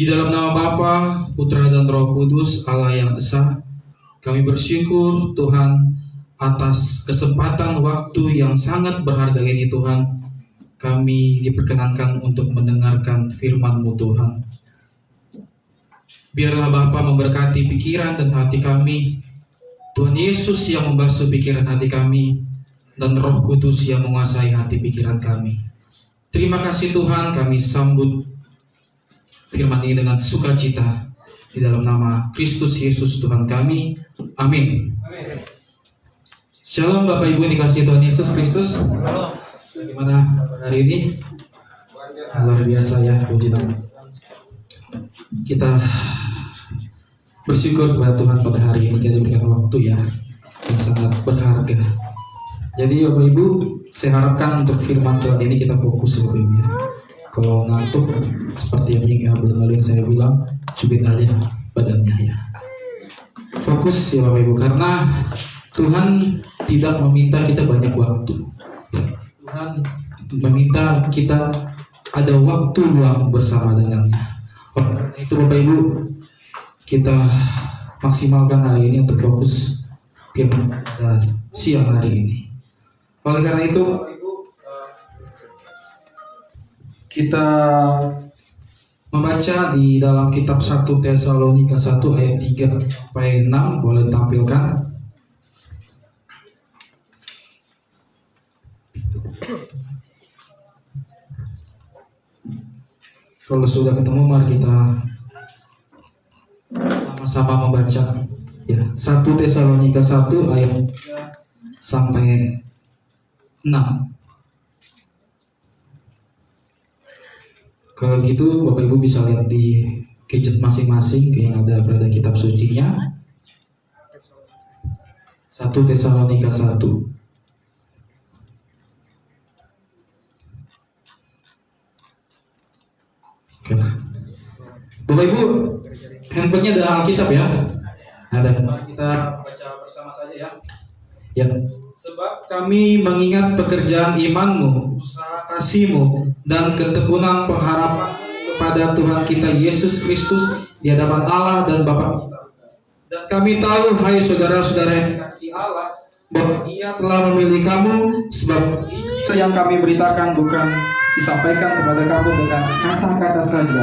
Di dalam nama Bapa, Putra dan Roh Kudus, Allah yang Esa, kami bersyukur Tuhan atas kesempatan waktu yang sangat berharga ini Tuhan. Kami diperkenankan untuk mendengarkan firman-Mu Tuhan. Biarlah Bapa memberkati pikiran dan hati kami. Tuhan Yesus yang membasuh pikiran hati kami, dan Roh Kudus yang menguasai hati pikiran kami. Terima kasih Tuhan, kami sambut firman ini dengan sukacita di dalam nama Kristus Yesus Tuhan kami. Amin. Shalom Bapak Ibu dikasihi Tuhan Yesus Kristus. Bagaimana hari ini? Luar biasa ya, puji Tuhan. Kita bersyukur kepada Tuhan pada hari ini kita diberikan waktu ya yang sangat berharga. Jadi Bapak Ibu, saya harapkan untuk firman Tuhan ini kita fokus Bapak Ibu ya. Kalau ngantuk seperti yang minggu lalu yang saya bilang, cubit aja badannya ya. Fokus ya Bapak Ibu, karena Tuhan tidak meminta kita banyak waktu. Tuhan meminta kita ada waktu luang bersama dengannya. Oleh karena itu Bapak Ibu, kita maksimalkan hari ini untuk fokus firman siang hari ini. Oleh karena itu kita membaca di dalam kitab 1 Tesalonika 1 ayat 3 sampai 6, boleh tampilkan. Kalau sudah ketemu mari kita sama-sama membaca ya. 1 Tesalonika 1 ayat 3 sampai 6. Kalau gitu Bapak Ibu bisa lihat di gadget masing-masing yang ada pada kitab sucinya. 1 Tesalonika 1. Oke. Bapak Ibu, handphonenya ada Alkitab ya? Ada. Kita baca bersama saja ya. Ya. Sebab kami mengingat pekerjaan iman-Mu, usaha kasih-Mu, dan ketekunan pengharapan kepada Tuhan kita Yesus Kristus di hadapan Allah dan Bapa kita. Dan kami tahu, hai saudara-saudara yang dikasihi Allah, bahwa Ia telah memilih kamu, sebab Injil yang kami beritakan bukan disampaikan kepada kamu dengan kata-kata saja,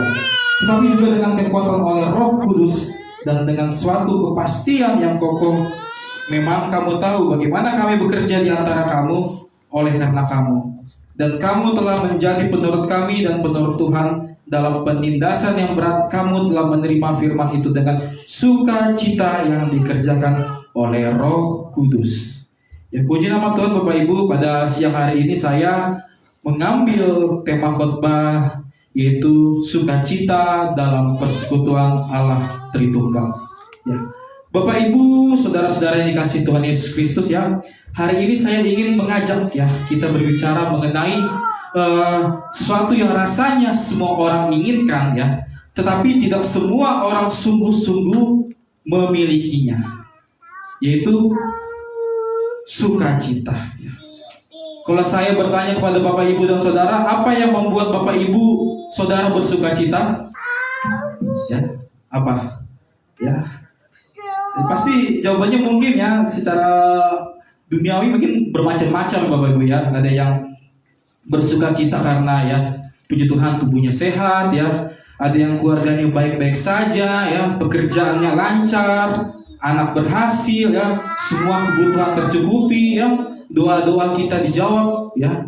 tetapi juga dengan kekuatan oleh Roh Kudus dan dengan suatu kepastian yang kokoh. Memang kamu tahu bagaimana kami bekerja di antara kamu oleh karena kamu. Dan kamu telah menjadi penurut kami dan penurut Tuhan. Dalam penindasan yang berat, kamu telah menerima firman itu dengan sukacita yang dikerjakan oleh Roh Kudus. Ya, puji nama Tuhan Bapak Ibu, pada siang hari ini saya mengambil tema khotbah yaitu sukacita dalam persekutuan Allah Tritunggal. Ya. Bapak Ibu, saudara-saudara yang dikasihi Tuhan Yesus Kristus ya, hari ini saya ingin mengajak ya kita berbicara mengenai sesuatu yang rasanya semua orang inginkan ya, tetapi tidak semua orang sungguh-sungguh memilikinya, yaitu sukacita. Ya. Kalau saya bertanya kepada Bapak Ibu dan Saudara, apa yang membuat Bapak Ibu Saudara bersukacita? Ya, apa? Ya. Pasti jawabannya mungkin ya secara duniawi mungkin bermacam-macam Bapak Ibu ya. Ada yang bersukacita karena ya puji Tuhan tubuhnya sehat ya. Ada yang keluarganya baik-baik saja ya, pekerjaannya lancar, anak berhasil ya, semua kebutuhan tercukupi ya, doa-doa kita dijawab ya.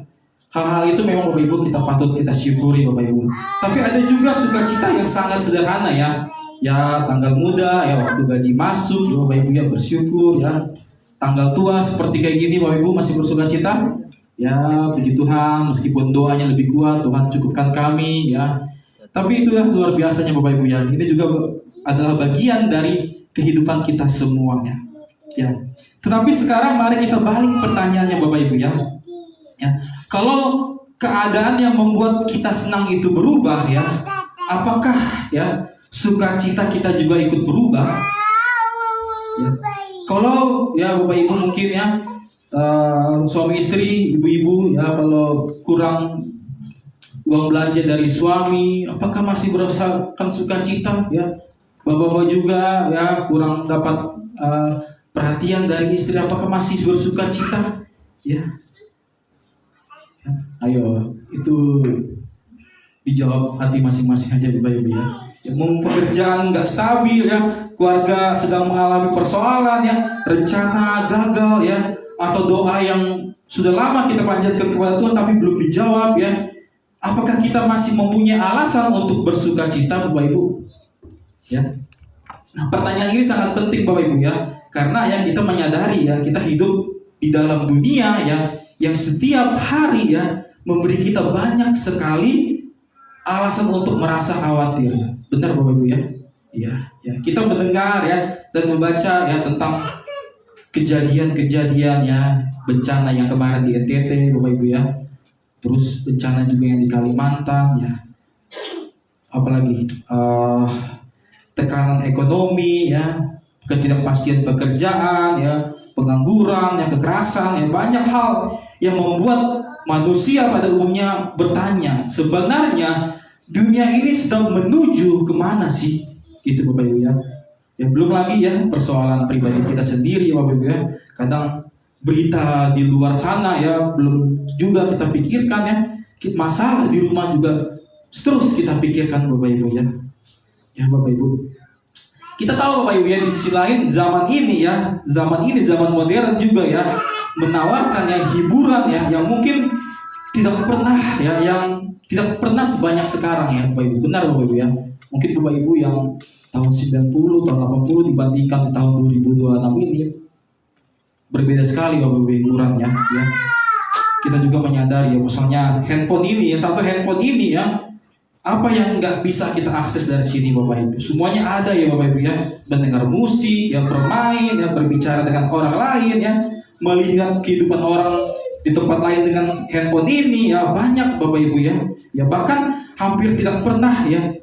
Hal-hal itu memang Bapak Ibu kita patut kita syukuri Bapak Ibu. Tapi ada juga sukacita yang sangat sederhana ya. Ya tanggal muda ya, waktu gaji masuk ya, Bapak Ibu ya bersyukur ya. Tanggal tua seperti kayak gini Bapak Ibu masih bersukacita ya, puji Tuhan meskipun doanya lebih kuat, Tuhan cukupkan kami ya. Tapi itu ya luar biasanya Bapak Ibu ya, ini juga adalah bagian dari kehidupan kita semuanya ya. Tetapi sekarang mari kita balik pertanyaannya Bapak Ibu ya. Ya, kalau keadaan yang membuat kita senang itu berubah ya, apakah ya sukacita kita juga ikut berubah? Ya. Kalau ya Bapak Ibu mungkin ya suami istri, ibu-ibu ya, kalau kurang uang belanja dari suami, apakah masih merasakan sukacita? Ya, bapak-bapak juga ya kurang dapat perhatian dari istri, apakah masih bersukacita? Ya, ayo itu dijawab hati masing-masing aja Bapak Ibu ya. Ya, mau pekerjaan nggak stabil ya, keluarga sedang mengalami persoalan ya, rencana gagal ya, atau doa yang sudah lama kita panjatkan kepada Tuhan tapi belum dijawab ya. Apakah kita masih mempunyai alasan untuk bersukacita Bapak Ibu? Ya. Nah, pertanyaan ini sangat penting Bapak Ibu ya, karena ya kita menyadari ya kita hidup di dalam dunia ya yang setiap hari ya memberi kita banyak sekali alasan untuk merasa khawatir. Benar Bapak Ibu ya? Iya, ya. Kita mendengar ya dan membaca ya tentang kejadian-kejadian ya, bencana yang kemarin di NTT Bapak Ibu ya. Terus bencana juga yang di Kalimantan ya. Apalagi tekanan ekonomi ya, ketidakpastian pekerjaan ya, pengangguran, ya, kekerasan ya, banyak hal yang membuat manusia pada umumnya bertanya, sebenarnya dunia ini sedang menuju kemana sih? Gitu Bapak Ibu ya. Ya belum lagi ya persoalan pribadi kita sendiri Bapak Ibu ya. Kadang berita di luar sana ya belum juga kita pikirkan ya. Masalah di rumah juga terus kita pikirkan Bapak Ibu ya. Ya Bapak Ibu. Kita tahu Bapak Ibu ya, di sisi lain zaman ini zaman modern juga ya menawarkan yang hiburan ya yang mungkin tidak pernah ya, yang tidak pernah sebanyak sekarang ya Bapak Ibu. Benar Bapak Ibu ya. Mungkin Bapak Ibu yang tahun 90, tahun 80 dibandingkan di tahun 2026 ini berbeda sekali Bapak Ibu hiburan ya. Kita juga menyadari ya, misalnya handphone ini ya, satu handphone ini ya, apa yang nggak bisa kita akses dari sini Bapak Ibu? Semuanya ada ya Bapak Ibu ya. Mendengar musik, ya bermain, ya berbicara dengan orang lain ya, melihat kehidupan orang di tempat lain dengan handphone ini ya, banyak Bapak Ibu ya. Ya bahkan hampir tidak pernah ya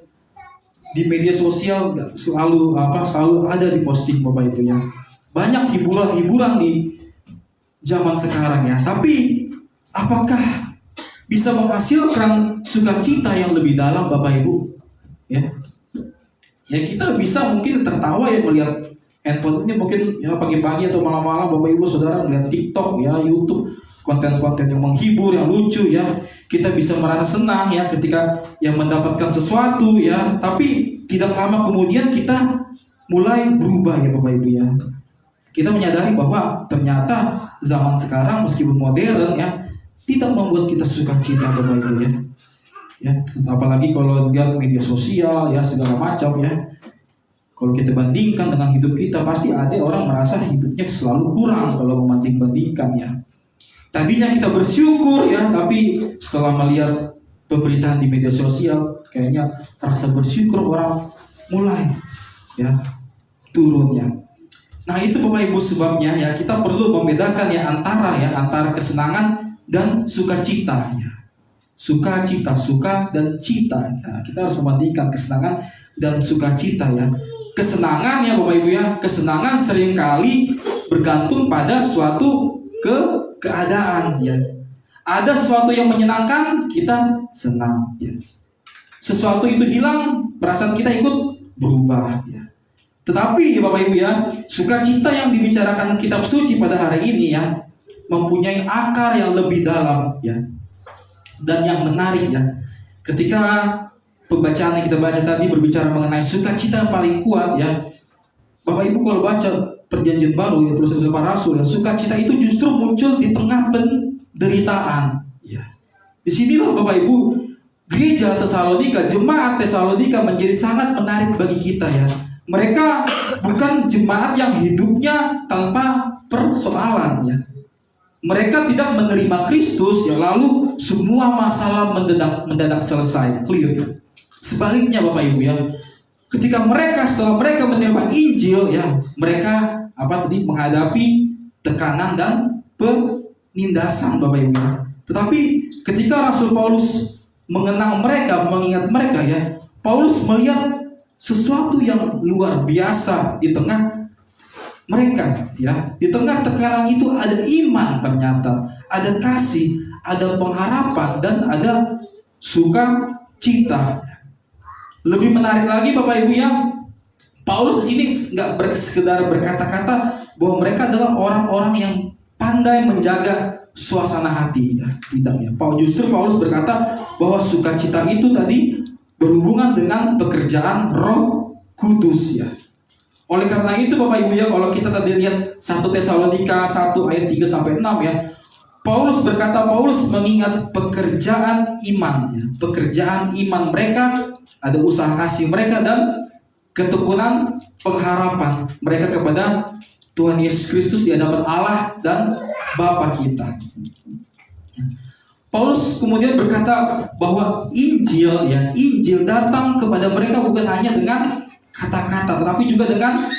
di media sosial selalu ada di posting Bapak Ibu ya. Banyak hiburan-hiburan di zaman sekarang ya. Tapi apakah bisa menghasilkan sukacita yang lebih dalam Bapak Ibu? Ya. Ya kita bisa mungkin tertawa ya melihat handphone ini, mungkin ya pagi-pagi atau malam-malam Bapak Ibu Saudara melihat TikTok ya, YouTube, konten-konten yang menghibur, yang lucu ya. Kita bisa merasa senang ya ketika yang mendapatkan sesuatu ya. Tapi tidak lama kemudian kita mulai berubah ya Bapak Ibu ya. Kita menyadari bahwa ternyata zaman sekarang meskipun modern ya tidak membuat kita sukacita Bapak Ibu ya. Ya, apalagi kalau lihat media sosial ya segala macam ya. Kalau kita bandingkan dengan hidup kita, pasti ada orang merasa hidupnya selalu kurang kalau membanding-bandingkan ya. Tadinya kita bersyukur ya, tapi setelah melihat pemberitaan di media sosial, kayaknya rasa bersyukur orang mulai ya turun ya. Nah itu Bapak Ibu sebabnya ya kita perlu membedakan ya antara kesenangan dan sukacita ya. Sukacita, suka dan cita. Nah, kita harus membandingkan kesenangan dan sukacita ya. Kesenangan ya Bapak Ibu ya, kesenangan seringkali bergantung pada suatu keadaan ya. Ada sesuatu yang menyenangkan, kita senang ya. Sesuatu itu hilang, perasaan kita ikut berubah ya. Tetapi ya Bapak Ibu ya, sukacita yang dibicarakan kitab suci pada hari ini ya mempunyai akar yang lebih dalam ya. Dan yang menarik ya, ketika pembacaan yang kita baca tadi berbicara mengenai sukacita yang paling kuat ya. Bapak Ibu kalau baca Perjanjian Baru ya, terus para rasul ya, sukacita itu justru muncul di tengah penderitaan ya. Di sinilah Bapak Ibu gereja Tesalonika, jemaat Tesalonika menjadi sangat menarik bagi kita ya. Mereka bukan jemaat yang hidupnya tanpa persoalan ya. Mereka tidak menerima Kristus ya lalu semua masalah mendadak selesai, clear. Sebaliknya Bapak Ibu ya, ketika setelah mereka menerima Injil ya, mereka menghadapi tekanan dan penindasan Bapak Ibu ya. Tetapi ketika Rasul Paulus mengenal mereka, mengingat mereka ya, Paulus melihat sesuatu yang luar biasa di tengah mereka ya. Di tengah tekanan itu ada iman ternyata, ada kasih, ada pengharapan dan ada sukacita. Lebih menarik lagi Bapak Ibu ya, Paulus di sini nggak sekedar berkata-kata bahwa mereka adalah orang-orang yang pandai menjaga suasana hati, ya. Tidak ya. Justru Paulus berkata bahwa sukacita itu tadi berhubungan dengan pekerjaan Roh Kudus ya. Oleh karena itu Bapak Ibu ya, kalau kita tadi lihat 1 Tesalonika 1 ayat 3 sampai 6 ya, Paulus berkata, Paulus mengingat pekerjaan iman ya. Pekerjaan iman mereka, ada usaha kasih mereka dan ketekunan pengharapan mereka kepada Tuhan Yesus Kristus di hadapan Allah dan Bapa kita. Paulus kemudian berkata bahwa Injil datang kepada mereka bukan hanya dengan kata-kata, tetapi juga dengan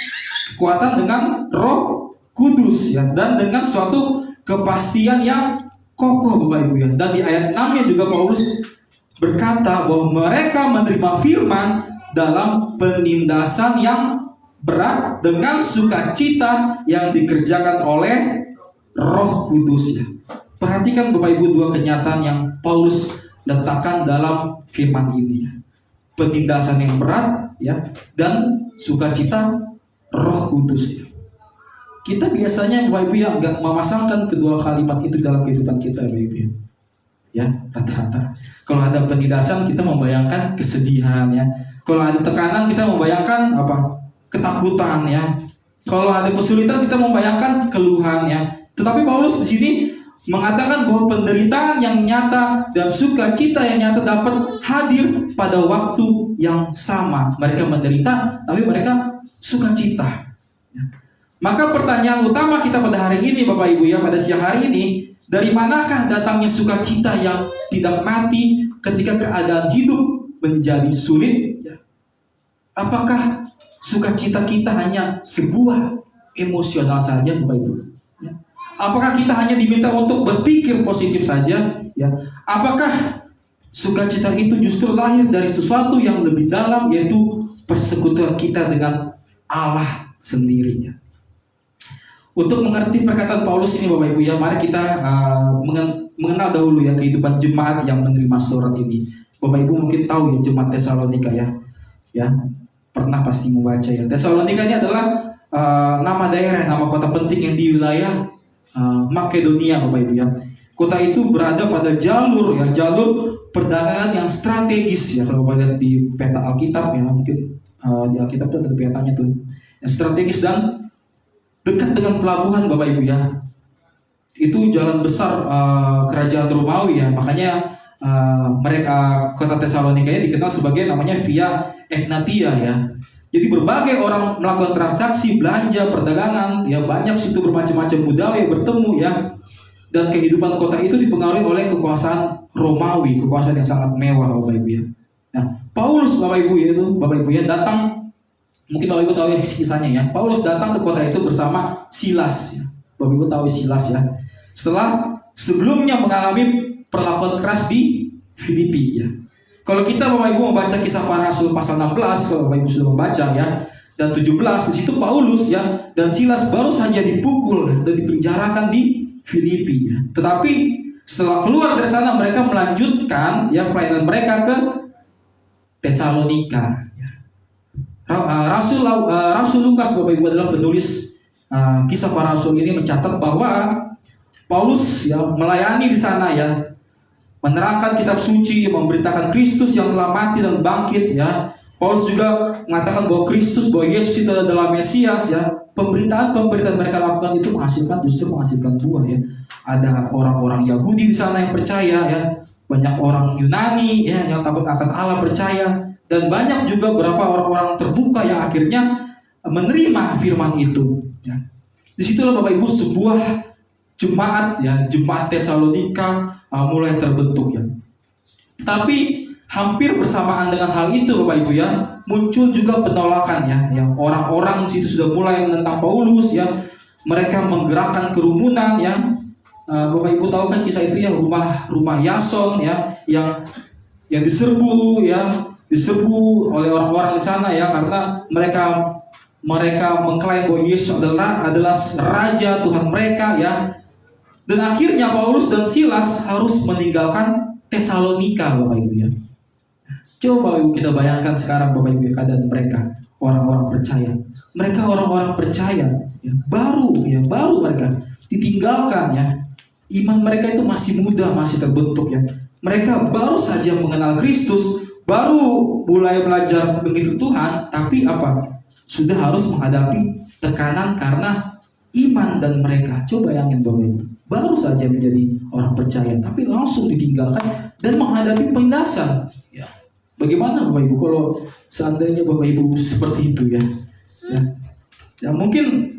kekuatan, dengan Roh Kudus ya, dan dengan suatu kepastian yang kokoh Bapak Ibu ya. Dan di ayat 6-nya juga Paulus berkata bahwa mereka menerima firman dalam penindasan yang berat dengan sukacita yang dikerjakan oleh Roh Kudus ya. Perhatikan Bapak Ibu dua kenyataan yang Paulus letakkan dalam firman ini ya. Penindasan yang berat ya, dan sukacita Roh Kudus ya. Kita biasanya Bapak Ibu yang enggak memasangkan kedua kalimat itu dalam kehidupan kita Bapak Ibu ya. Ya, rata-rata. Kalau ada penindasan kita membayangkan kesedihan ya. Kalau ada tekanan kita membayangkan apa? Ketakutan ya. Kalau ada kesulitan kita membayangkan keluhan ya. Tetapi Paulus di sini mengatakan bahwa penderitaan yang nyata dan sukacita yang nyata dapat hadir pada waktu yang sama. Mereka menderita, tapi mereka sukacita. Ya. Maka pertanyaan utama kita pada hari ini Bapak Ibu ya, pada siang hari ini, dari manakah datangnya sukacita yang tidak mati ketika keadaan hidup menjadi sulit? Ya. Apakah sukacita kita hanya sebuah emosional saja Bapak Ibu? Ya. Apakah kita hanya diminta untuk berpikir positif saja? Ya. Apakah sukacita itu justru lahir dari sesuatu yang lebih dalam, yaitu persekutuan kita dengan Allah sendirinya? Untuk mengerti perkataan Paulus ini Bapak Ibu ya, mari kita mengenal dahulu ya kehidupan jemaat yang menerima surat ini. Bapak Ibu mungkin tahu ya jemaat Tesalonika ya. Ya, pernah pasti membaca ya. Tesalonika ini adalah nama daerah, nama kota penting yang di wilayah Makedonia Bapak Ibu ya. Kota itu berada pada jalur perdagangan yang strategis ya. Kalau Bapak lihat di peta Alkitab ya, mungkin di Alkitab itu ada petanya tuh. Yang strategis dan dekat dengan pelabuhan Bapak Ibu ya. Itu jalan besar kerajaan Romawi ya. Makanya mereka kota Tesalonika ini dikenal sebagai namanya Via Egnatia ya. Jadi berbagai orang melakukan transaksi, belanja, perdagangan ya, banyak situ bermacam-macam budaya bertemu ya. Dan kehidupan kota itu dipengaruhi oleh kekuasaan Romawi, kekuasaan yang sangat mewah Bapak Ibu ya. Nah, Paulus Bapak Ibu ya datang. Mungkin Bapak Ibu tahu kisahnya ya. Paulus datang ke kota itu bersama Silas ya. Bapak Ibu tahu Silas ya. Setelah sebelumnya mengalami perlakuan keras di Filipi ya. Kalau kita Bapak Ibu membaca kisah para rasul pasal 16, kalau Bapak Ibu sudah membaca ya, dan 17, di situ Paulus ya dan Silas baru saja dipukul dan dipenjarakan di Filipi ya. Tetapi setelah keluar dari sana mereka melanjutkan ya pelayanan mereka ke Tesalonika. Rasul Lukas Bapak Ibu adalah penulis kisah para rasul ini, mencatat bahwa Paulus ya melayani di sana ya, menerangkan kitab suci, memberitakan Kristus yang telah mati dan bangkit ya. Paulus juga mengatakan bahwa Kristus, bahwa Yesus itu adalah Mesias ya. Pemberitaan mereka lakukan itu justru menghasilkan buah ya. Ada orang-orang Yahudi di sana yang percaya ya, banyak orang Yunani ya yang takut akan Allah percaya. Dan banyak juga beberapa orang-orang terbuka yang akhirnya menerima firman itu. Ya. Disitulah Bapak Ibu sebuah jemaat ya, jemaat Tesalonika mulai terbentuk ya. Tapi hampir bersamaan dengan hal itu Bapak Ibu ya, muncul juga penolakan ya. Orang-orang di situ sudah mulai menentang Paulus ya. Mereka menggerakkan kerumunan ya. Bapak Ibu tahu kan kisah itu ya, rumah Yason ya, yang diserbu oleh orang-orang di sana ya, karena mereka mengklaim bahwa Yesus adalah raja Tuhan mereka ya. Dan akhirnya Paulus dan Silas harus meninggalkan Tesalonika, Bapak Ibu ya. Coba Bapak Ibu kita bayangkan sekarang Bapak Ibu keadaan mereka, orang-orang percaya. Mereka orang-orang percaya, ya, baru mereka ditinggalkan ya. Iman mereka itu masih muda, masih terbentuk ya. Mereka baru saja mengenal Kristus, baru mulai belajar begitu Tuhan, tapi apa? Sudah harus menghadapi tekanan karena iman dan mereka. Coba bayangin Bapak Ibu, baru saja menjadi orang percaya, tapi langsung ditinggalkan dan menghadapi penindasan. Ya. Bagaimana Bapak Ibu kalau seandainya Bapak Ibu seperti itu ya? Ya mungkin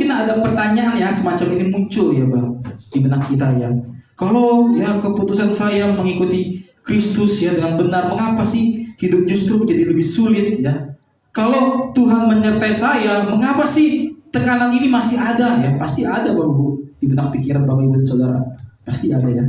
ada pertanyaan ya semacam ini muncul ya Bang di benak kita ya. Kalau ya keputusan saya mengikuti Kristus ya dengan benar, mengapa sih hidup justru menjadi lebih sulit ya? Kalau Tuhan menyertai saya, mengapa sih tekanan ini masih ada ya? Pasti ada Bapak Ibu di benak pikiran Bapak Ibu dan Saudara. Pasti ada ya.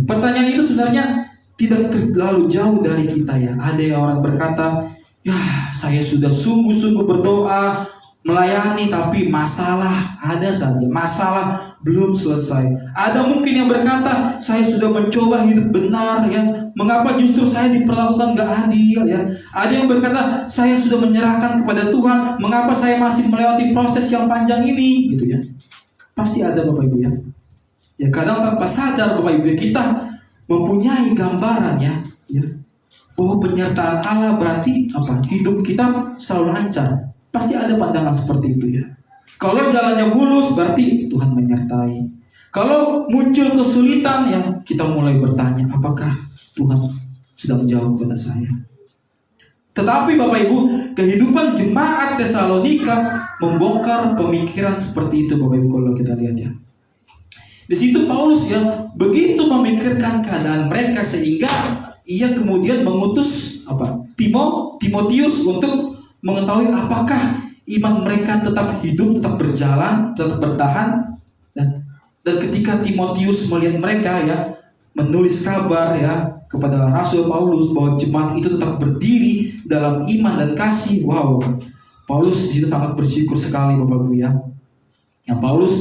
Pertanyaan itu sebenarnya tidak terlalu jauh dari kita ya. Ada yang orang berkata, ya saya sudah sungguh-sungguh berdoa, melayani, tapi masalah ada saja, masalah belum selesai. Ada mungkin yang berkata, saya sudah mencoba hidup benar ya, mengapa justru saya diperlakukan gak adil ya. Ada yang berkata, saya sudah menyerahkan kepada Tuhan, mengapa saya masih melewati proses yang panjang ini gitu ya. Pasti ada Bapak Ibu ya. Ya kadang tanpa sadar Bapak Ibu kita mempunyai gambaran ya bahwa penyertaan Allah berarti apa? Hidup kita selalu lancar. Pasti ada pandangan seperti itu ya. Kalau jalannya mulus berarti Tuhan menyertai. Kalau muncul kesulitan ya kita mulai bertanya, apakah Tuhan sedang jauh kepada saya? Tetapi Bapak Ibu, kehidupan jemaat Tesalonika membongkar pemikiran seperti itu Bapak Ibu kalau kita lihat ya. Di situ Paulus ya begitu memikirkan keadaan mereka sehingga ia kemudian mengutus Timotius untuk mengetahui apakah iman mereka tetap hidup, tetap berjalan, tetap bertahan. Dan ketika Timotius melihat mereka ya menulis kabar ya kepada Rasul Paulus bahwa jemaat itu tetap berdiri dalam iman dan kasih, wow, Paulus di situ sangat bersyukur sekali Bapak Ibu ya. Yang Paulus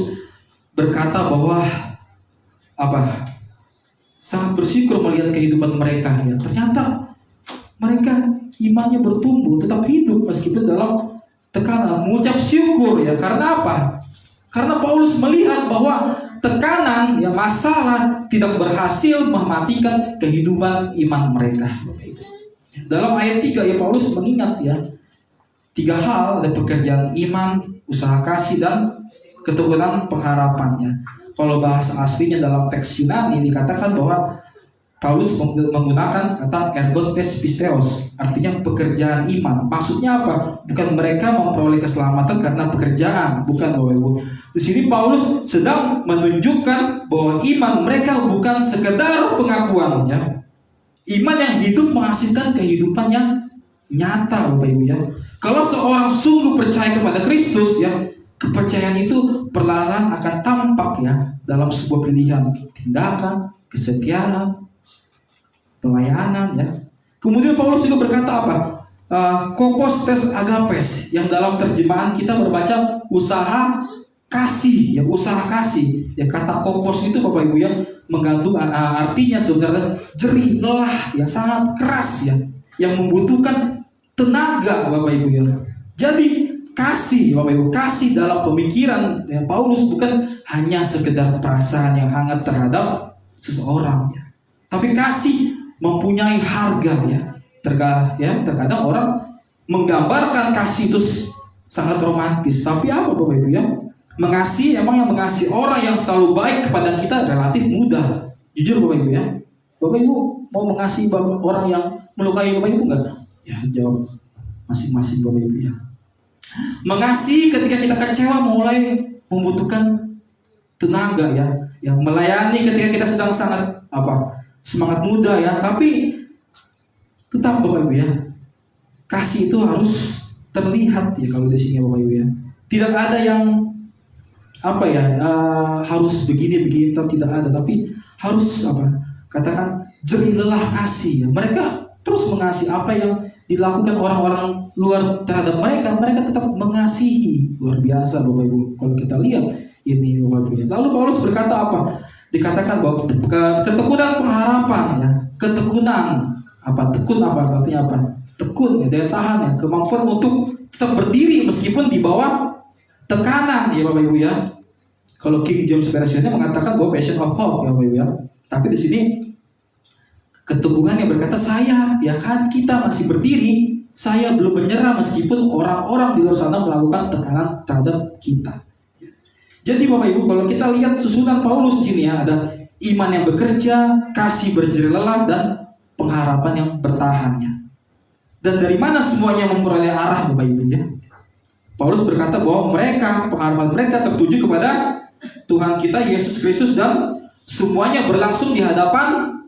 berkata bahwa sangat bersyukur melihat kehidupan mereka ya. Ternyata mereka imannya bertumbuh, tetap hidup meskipun dalam tekanan, mengucap syukur ya. Karena apa? Karena Paulus melihat bahwa tekanan ya, masalah tidak berhasil mematikan kehidupan iman mereka. Dalam ayat 3 ya Paulus mengingat ya 3 hal, ada pekerjaan iman, usaha kasih, dan keturunan pengharapannya. Kalau bahasa aslinya dalam teks Yunani dikatakan bahwa Paulus menggunakan kata ergontes pisteos, artinya pekerjaan iman. Maksudnya apa? Bukan mereka memperoleh keselamatan karena pekerjaan, bukan Bapak Ibu. Di sini Paulus sedang menunjukkan bahwa iman mereka bukan sekedar pengakuan ya. Iman yang hidup menghasilkan kehidupan yang nyata Bapak Ibu ya. Kalau seorang sungguh percaya kepada Kristus ya, kepercayaan itu perlahan akan tampak ya dalam sebuah pilihan, tindakan, kesetiaan, pelayanan ya. Kemudian Paulus juga berkata apa? Kopos tes agapes, yang dalam terjemahan kita berbaca usaha kasih ya, usaha kasih. Ya kata kopos itu Bapak Ibu yang mengandung artinya sebenarnya jerih, lelah ya, sangat keras ya, yang membutuhkan tenaga Bapak Ibu ya. Jadi kasih Bapak Ibu, kasih dalam pemikiran ya, Paulus bukan hanya sekedar perasaan yang hangat terhadap seseorang ya. Tapi kasih mempunyai harga ya. Terkadang orang menggambarkan kasih itu sangat romantis. Tapi apa Bapak Ibu ya? Mengasihi, emang yang mengasihi orang yang selalu baik kepada kita relatif mudah. Jujur Bapak Ibu ya. Bapak Ibu mau mengasihi orang yang melukai Bapak Ibu enggak? Ya jawab masing-masing Bapak Ibu ya. Mengasihi ketika kita kecewa mulai membutuhkan tenaga ya. Yang melayani ketika kita sedang sangat semangat muda ya. Tapi tetap Bapak Ibu ya, kasih itu harus terlihat ya kalau di sini Bapak Ibu ya. Tidak ada yang harus begini tidak ada, tapi harus katakan jerih lelah kasih ya. Mereka terus mengasihi apa yang dilakukan orang-orang luar terhadap mereka tetap mengasihi. Luar biasa Bapak Ibu kalau kita lihat ini Bapak Ibu. Lalu Paulus berkata apa? dikatakan bahwa ketekunan pengharapan ya, ketekunan apa? Tekun apa artinya apa? Tekun ya, daya tahan ya, kemampuan untuk tetap berdiri meskipun di bawah tekanan ya Bapak Ibu ya. Kalau King James Version-nya mengatakan bahwa passion of hope ya Bapak Ibu ya. Tapi di sini keteguhan yang berkata saya ya kan kita masih berdiri, saya belum menyerah meskipun orang-orang di luar sana melakukan tekanan terhadap kita. Jadi Bapak Ibu kalau kita lihat susunan Paulus di sini ya, ada iman yang bekerja, kasih berjerlelah dan pengharapan yang bertahannya. Dan dari mana semuanya memperoleh arah Bapak Ibu ya? Paulus berkata bahwa pengharapan mereka tertuju kepada Tuhan kita Yesus Kristus dan semuanya berlangsung di hadapan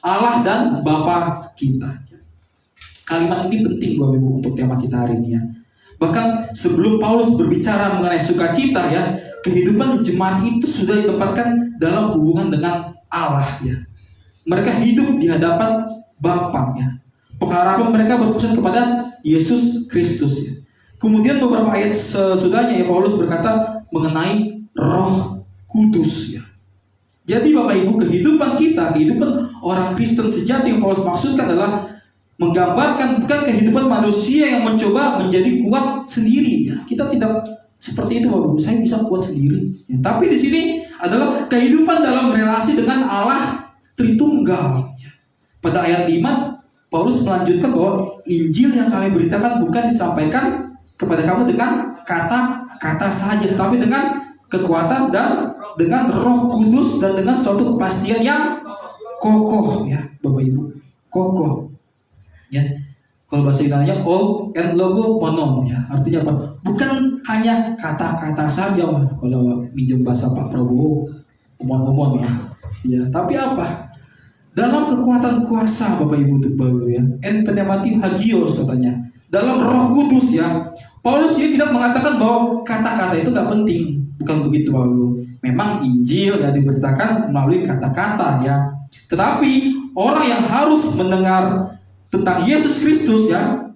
Allah dan Bapa kita. Kalimat ini penting Bapak Ibu untuk tema kita hari ini ya. Bahkan sebelum Paulus berbicara mengenai sukacita ya, kehidupan jemaat itu sudah ditempatkan dalam hubungan dengan Allah ya. Mereka hidup di hadapan Bapa ya. Pengharapan mereka berpusat kepada Yesus Kristus ya. Kemudian beberapa ayat sesudahnya ya Paulus berkata mengenai Roh Kudus ya. Jadi Bapak Ibu kehidupan kita, kehidupan orang Kristen sejati yang Paulus maksudkan adalah menggambarkan bukan kehidupan manusia yang mencoba menjadi kuat sendiri ya. Kita tidak seperti itu Bapak Ibu, saya bisa kuat sendiri ya. Tapi di sini adalah kehidupan dalam relasi dengan Allah Tritunggal ya. Pada ayat 5 Paulus melanjutkan bahwa Injil yang kami beritakan bukan disampaikan kepada kamu dengan kata-kata saja, tapi dengan kekuatan dan dengan Roh Kudus dan dengan suatu kepastian yang kokoh ya Bapak Ibu, kokoh ya. Kalau bahasa Italia all and logo monon ya, artinya apa? Bukan hanya kata-kata saja kalau minjem bahasa Pak Prabowo omong-omong ya, tapi apa? Dalam kekuatan kuasa Bapak Ibu ya, en pneumati hagios katanya, dalam Roh Kudus ya. Paulus ini tidak mengatakan bahwa kata-kata itu gak penting, bukan begitu Bapak Ibu. Memang Injil ya diberitakan melalui kata-kata ya. Tetapi orang yang harus mendengar tentang Yesus Kristus ya,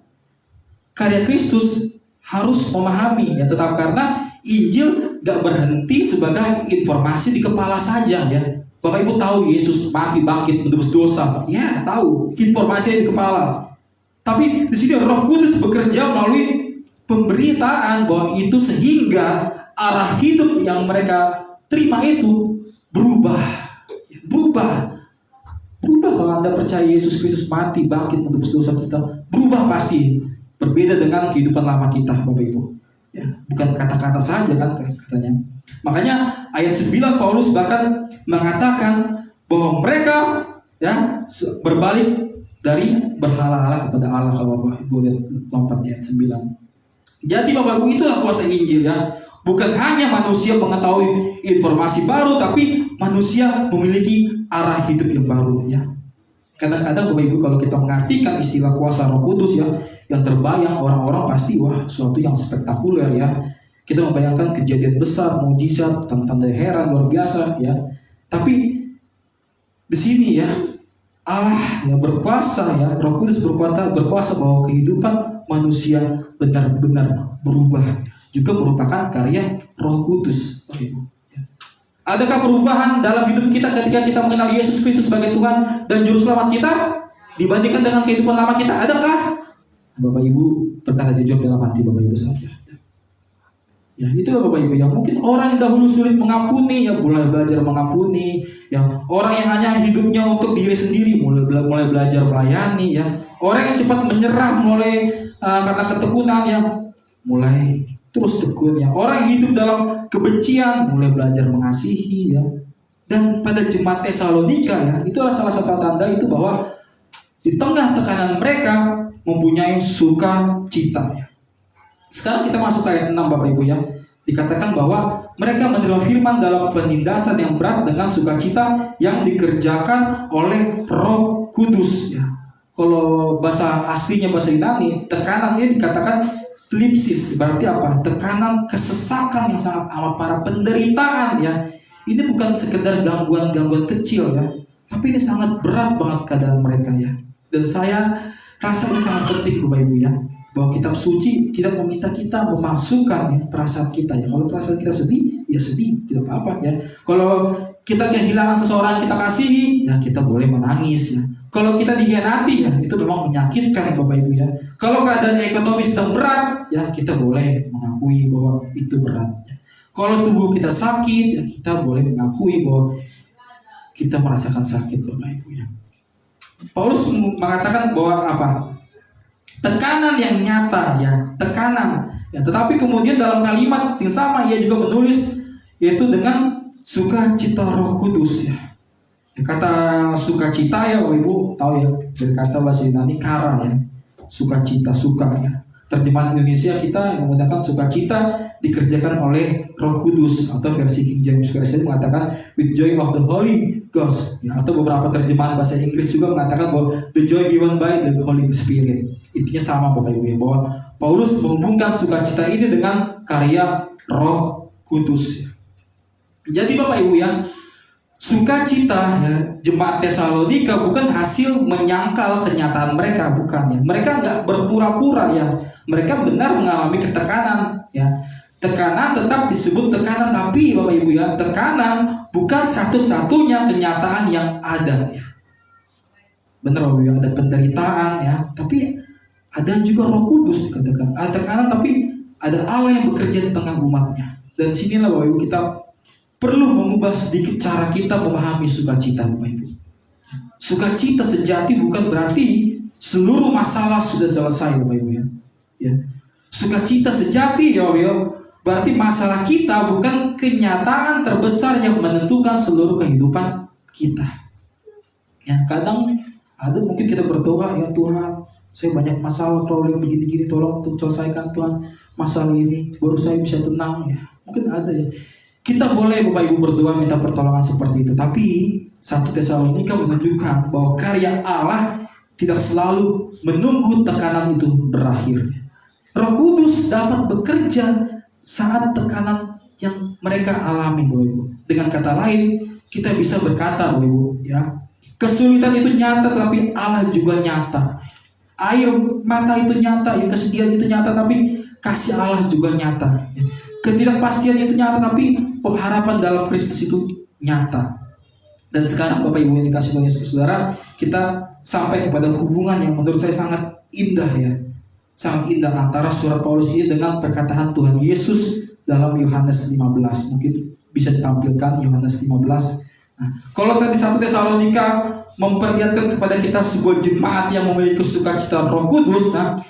karya Kristus harus memahami ya. Tetap karena Injil gak berhenti sebagai informasi di kepala saja ya. Bapak Ibu tahu Yesus mati bangkit menebus dosa, ya tahu informasinya di kepala. Tapi di sini Roh Kudus bekerja melalui pemberitaan bahwa itu sehingga arah hidup yang mereka terima itu berubah. Kalau Anda percaya Yesus Kristus mati bangkit menebus dosa kita, berubah pasti. Berbeda dengan kehidupan lama kita Bapak Ibu. Ya, bukan kata-kata saja kan katanya. Makanya ayat 9 Paulus bahkan mengatakan bahwa mereka ya berbalik dari berhala-hala kepada Allah. Kalau Bapak Ibu lihat lompat ayat 9. Jadi Bapak Ibu itulah kuasa Injil ya. Bukan hanya manusia mengetahui informasi baru, tapi manusia memiliki arah hidup yang baru ya. Kadang-kadang Bapak Ibu kalau kita mengartikan istilah kuasa Roh Kudus ya, yang terbayang orang-orang pasti wah suatu yang spektakuler ya. Kita membayangkan kejadian besar, mujizat, tanda-tanda heran luar biasa ya. Tapi di sini ya Allah ya berkuasa ya, Roh Kudus berkuasa bahwa kehidupan manusia benar-benar berubah. Juga merupakan karya Roh Kudus. Adakah perubahan dalam hidup kita ketika kita mengenal Yesus Kristus sebagai Tuhan dan Juru Selamat kita dibandingkan dengan kehidupan lama kita? Adakah? Bapak Ibu berkata jujur dalam hati Bapak Ibu saja. Ya itu Bapak Ibu yang mungkin orang yang dahulu sulit mengampuni ya mulai belajar mengampuni. Ya orang yang hanya hidupnya untuk diri sendiri mulai belajar melayani. Ya orang yang cepat menyerah mulai karena ketekunan ya mulai terus tekun ya. Orang yang hidup dalam kebencian mulai belajar mengasihi ya. Dan pada jemaat Tesalonika ya, itulah salah satu tanda itu bahwa di tengah tekanan mereka mempunyai sukacita ya. Sekarang kita masuk ke ayat 6 Bapak Ibu ya. Dikatakan bahwa mereka menerima firman dalam penindasan yang berat dengan sukacita yang dikerjakan oleh Roh Kudus ya. Kalau bahasa aslinya bahasa Yunani, tekanan ini dikatakan Tlipsis, berarti apa? Tekanan, kesesakan yang sangat amat parah, penderitaan ya. Ini bukan sekedar gangguan-gangguan kecil ya, tapi ini sangat berat banget keadaan mereka ya. Dan saya rasa ini sangat penting Bapak Ibu ya, bahwa kitab suci tidak meminta kita memasukkan ya, perasaan kita ya. Kalau perasaan kita sedih, ya sedih, tidak apa-apa ya. Kalau kita kehilangan seseorang yang kita kasihi, ya kita boleh menangis ya. Kalau kita dikhianati ya itu memang menyakitkan Bapak Ibu ya. Kalau keadaan ekonomi sedang berat ya kita boleh mengakui bahwa itu berat ya. Kalau tubuh kita sakit ya kita boleh mengakui bahwa kita merasakan sakit Bapak Ibu ya. Paulus mengatakan bahwa apa? Tekanan yang nyata ya, tekanan ya. Tetapi kemudian dalam kalimat yang sama ia juga menulis yaitu dengan sukacita Roh Kudus ya. Kata sukacita ya Bapak Ibu tahu ya, dari kata bahasa Yunani kara ya, sukacita, suka ya. Terjemahan Indonesia kita yang menggunakan sukacita dikerjakan oleh Roh Kudus, atau versi King James Version mengatakan with joy of the Holy Ghost ya. Atau beberapa terjemahan bahasa Inggris juga mengatakan bahwa the joy given by the Holy Spirit. Intinya sama Bapak Ibu ya, bahwa Paulus menghubungkan sukacita ini dengan karya Roh Kudus ya. Jadi Bapak Ibu ya, sukacita ya, jemaat Tesalonika bukan hasil menyangkal kenyataan mereka, bukan ya. Mereka nggak berpura-pura ya. Mereka benar mengalami ketekanan ya. Tekanan tetap disebut tekanan, tapi Bapak Ibu ya, tekanan bukan satu-satunya kenyataan yang ada ya. Benar Bapak Ibu, ada penderitaan ya, tapi ada juga Roh Kudus katakan. Ada tekanan tapi ada Allah yang bekerja di tengah umatnya. Dan sinilah Bapak Ibu kita perlu mengubah sedikit cara kita memahami sukacita Bapak Ibu. Sukacita sejati bukan berarti seluruh masalah sudah selesai Bapak Ibu ya. Ya. Sukacita sejati ya Bapak Ibu, berarti masalah kita bukan kenyataan terbesar yang menentukan seluruh kehidupan kita. Ya, kadang ada mungkin kita berdoa ya Tuhan, saya banyak masalah, problem begini-gini, tolong selesaikan Tuhan masalah ini, baru saya bisa tenang ya. Mungkin ada ya. Kita boleh Bapak Ibu berdoa minta pertolongan seperti itu, tapi 1 Tesalonika menunjukkan bahwa karya Allah tidak selalu menunggu tekanan itu berakhir. Roh Kudus dapat bekerja saat tekanan yang mereka alami Bapak Ibu. Dengan kata lain, kita bisa berkata Bapak Ibu ya, kesulitan itu nyata tapi Allah juga nyata. Air mata itu nyata, ya, kesedihan itu nyata tapi kasih Allah juga nyata. Ketidakpastian itu nyata tapi pengharapan dalam Kristus itu nyata. Dan sekarang Bapak Ibu yang dikasih oleh Yesus Saudara, kita sampai kepada hubungan yang menurut saya sangat indah ya. Sangat indah antara surat Paulus ini dengan perkataan Tuhan Yesus dalam Yohanes 15. Mungkin bisa ditampilkan Yohanes 15. Nah, kalau tadi 1 Tesalonika memperlihatkan kepada kita sebuah jemaat yang memiliki sukacita Roh Kudus, nah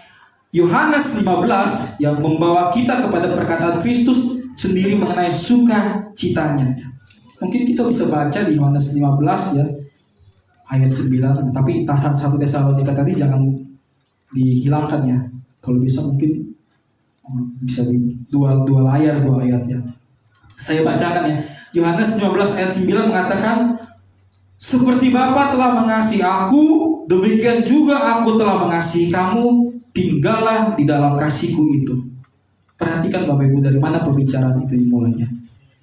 Yohanes 15 yang membawa kita kepada perkataan Kristus sendiri mengenai sukacitanya. Mungkin kita bisa baca di Yohanes 15 ya, ayat 9. Tapi tahan 1 Tesalonika tadi jangan dihilangkan ya. Kalau bisa mungkin bisa di dua layar, 2 ayat ya. Saya bacakan ya. Yohanes 15 ayat 9 mengatakan, seperti Bapa telah mengasihi aku, demikian juga aku telah mengasihi kamu. Tinggallah di dalam kasihku itu. Perhatikan Bapak Ibu dari mana pembicaraan itu dimulainya.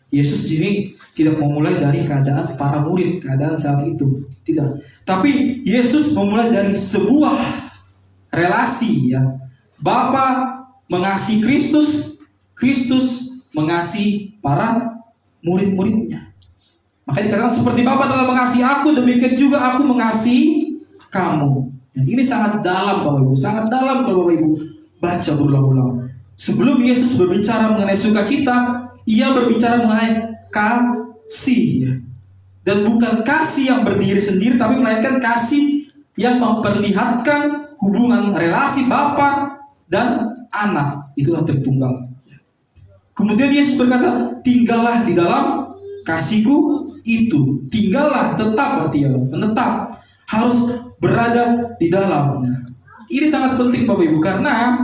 Yesus sini tidak memulai dari keadaan para murid, keadaan saat itu. Tidak. Tapi Yesus memulai dari sebuah relasi ya. Bapa mengasihi Kristus, Kristus mengasihi para murid-muridnya. Maka dikatakan seperti Bapa telah mengasihi aku, demikian juga aku mengasihi kamu. Ya, ini sangat dalam Bapak Ibu, sangat dalam kalau Bapak Ibu baca berulang-ulang. Sebelum Yesus berbicara mengenai sukacita, ia berbicara mengenai kasih ya. Dan bukan kasih yang berdiri sendiri, tapi melainkan kasih yang memperlihatkan hubungan relasi Bapa dan anak. Itulah Tritunggal. Kemudian Yesus berkata, tinggallah di dalam kasihku itu. Tinggallah, tetap artinya, menetap. Harus berada di dalamnya. Ini sangat penting Bapak Ibu, karena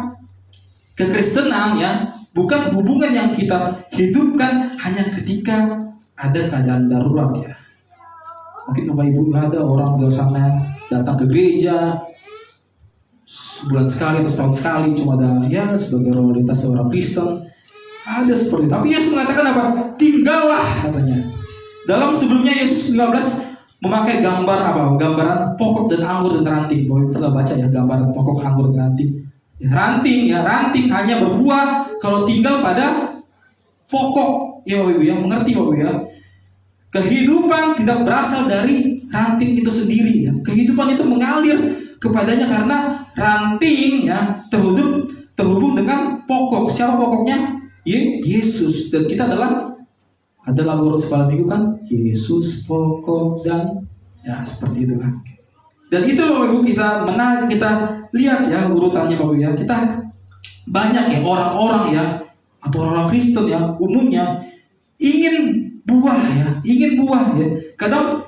kekristenan ya bukan hubungan yang kita hidupkan hanya ketika ada keadaan darurat ya. Mungkin Bapak Ibu ada orang di sana datang ke gereja sebulan sekali atau setahun sekali, cuma ada ya sebagai realitas seorang Kristen. Ada seperti itu. Tapi Yesus mengatakan apa? Tinggallah katanya. Dalam sebelumnya Yesus 15 memakai gambar apa? Gambaran pokok dan anggur dan ranting. Bapak pernah baca ya gambaran pokok anggur dan ranting. Ya, ranting hanya berbuah kalau tinggal pada pokok. Ya Bapak Ibu ya, mengerti Bapak Ibu ya. Kehidupan tidak berasal dari ranting itu sendiri ya. Kehidupan itu mengalir kepadanya karena ranting ya terhubung dengan pokok. Siapa pokoknya? Yesus. Dan kita adalah ada lagu sekolah minggu kan, Yesus pokok dan ya seperti itu kan. Dan itu Bapak Ibu kita lihat ya urutannya Bapak Ibu ya. Kita banyak ya orang-orang ya atau orang Kristen ya umumnya ingin buah ya. Kadang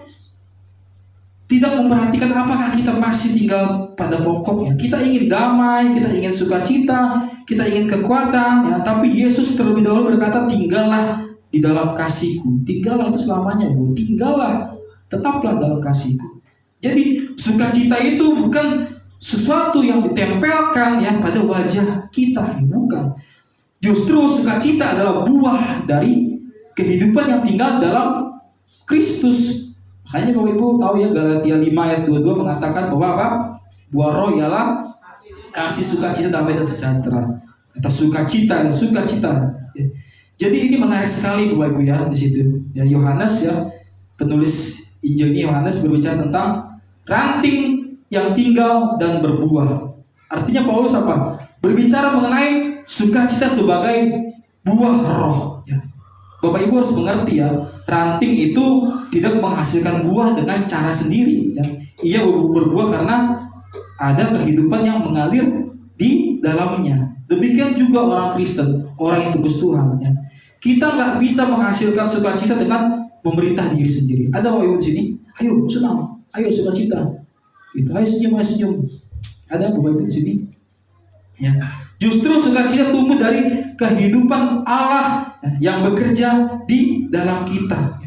tidak memperhatikan apakah kita masih tinggal pada pokoknya. Kita ingin damai, kita ingin sukacita, kita ingin kekuatan ya. Tapi Yesus terlebih dahulu berkata, tinggallah di dalam kasihku. Tinggallah itu selamanya Bu. Tinggallah, tetaplah dalam kasihku. Jadi sukacita itu bukan sesuatu yang ditempelkan ya pada wajah kita, ya, bukan. Justru sukacita adalah buah dari kehidupan yang tinggal dalam Kristus. Makanya Bapak Ibu tahu ya Galatia 5 ayat 22 mengatakan bahwa apa? Buah roh ialah kasih, sukacita, damai dan sejahtera. Kata sukacita. Ya. Jadi ini menarik sekali Bapak Ibu ya di situ. Ya Yohanes ya, penulis Injil ini Yohanes berbicara tentang ranting yang tinggal dan berbuah. Artinya Paulus apa? Berbicara mengenai sukacita sebagai buah roh ya. Bapak Ibu harus mengerti ya, ranting itu tidak menghasilkan buah dengan cara sendiri ya. Ia berbuah karena ada kehidupan yang mengalir di dalamnya. Demikian juga orang Kristen, orang yang tebus Tuhan ya. Kita nggak bisa menghasilkan sukacita dengan memerintah diri sendiri. Ada Bapak Ibu di sini? Ayo senang, ayo sukacita. Gitu. Ayo senyum. Ada Bapak Ibu di sini? Ya. Justru sukacita tumbuh dari kehidupan Allah yang bekerja di dalam kita.